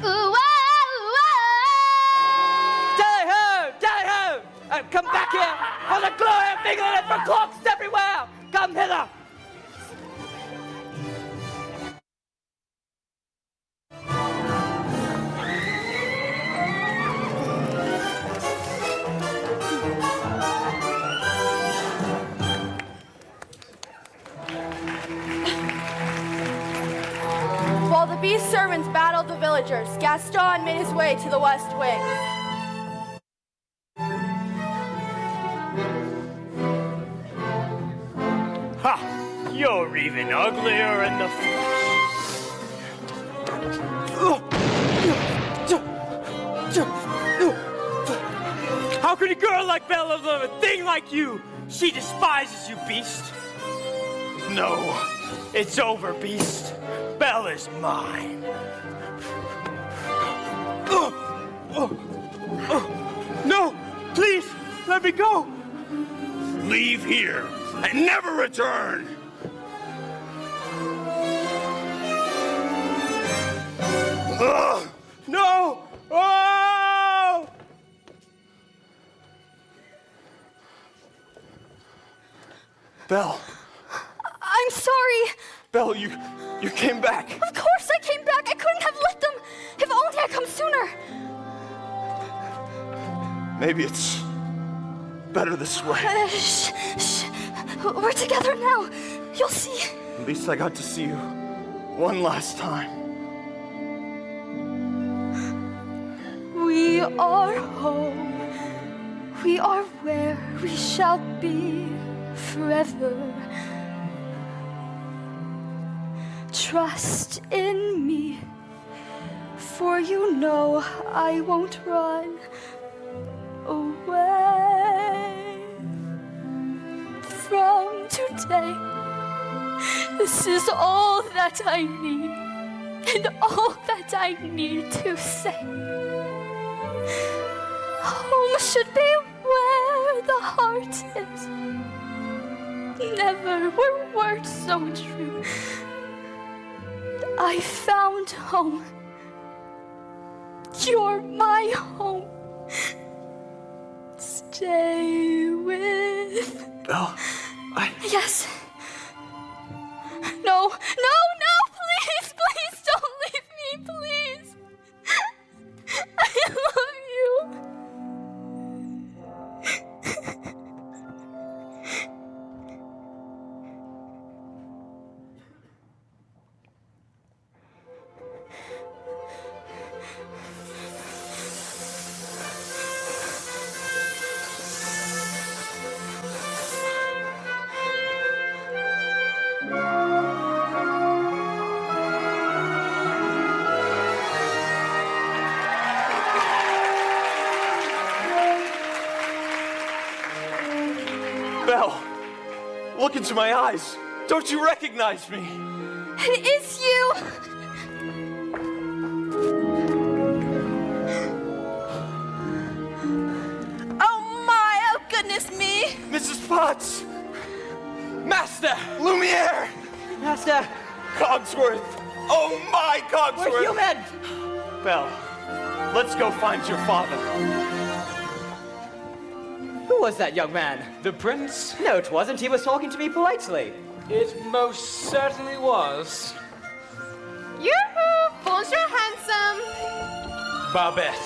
Ooh, whoa, whoa. Tally-ho! Tally-ho! Come back here for the glory of England and for clocks everywhere! Come hither! While the beast servants battled the villagers, Gaston made his way to the west wing. Ha! You're even uglier in the flesh. How could a girl like Bella love a thing like you? She despises you, Beast. No, it's over, Beast. Bella's mine. No, please, let me go. Leave here and never return. No! Oh! Belle. I'm sorry. Belle, you came back. Of course I came back. I couldn't have let them. If only I'd come sooner. Maybe it's better this way. Shh, shh. We're together now. You'll see. At least I got to see you one last time. We are home. We are where we shall be forever. Trust in me, for you know I won't run away from today. This is all that I need, and all that I need to say. Home should be where the heart is. Never were words so true. I found home. You're my home. Stay with. Belle, Yes. No, no, no, please, please don't leave me, please. I love you. Belle, look into my eyes. Don't you recognize me? It is you. Oh my, oh goodness me. Mrs. Potts! Master! Lumiere! Master! Cogsworth! Oh my Cogsworth! We're human! Belle, let's go find your father. Who was that young man? The prince? No, it wasn't. He was talking to me politely. It most certainly was. Yoo-hoo! Bonjour, handsome! Babette,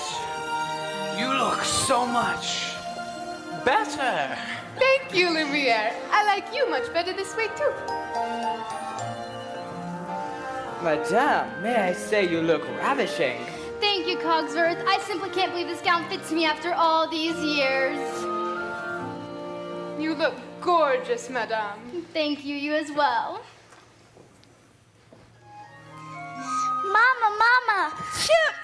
you look so much better. Thank you, Lumiere. I like you much better this way, too. Madame, may I say you look ravishing. Thank you, Cogsworth. I simply can't believe this gown fits me after all these years. You look gorgeous, madame. Thank you, you as well. Mama, Mama. Chip!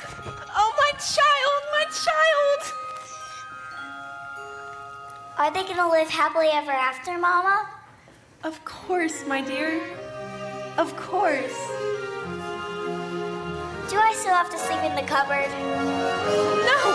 Oh, my child, my child! Are they gonna live happily ever after, Mama? Of course, my dear. Of course. Do I still have to sleep in the cupboard? No,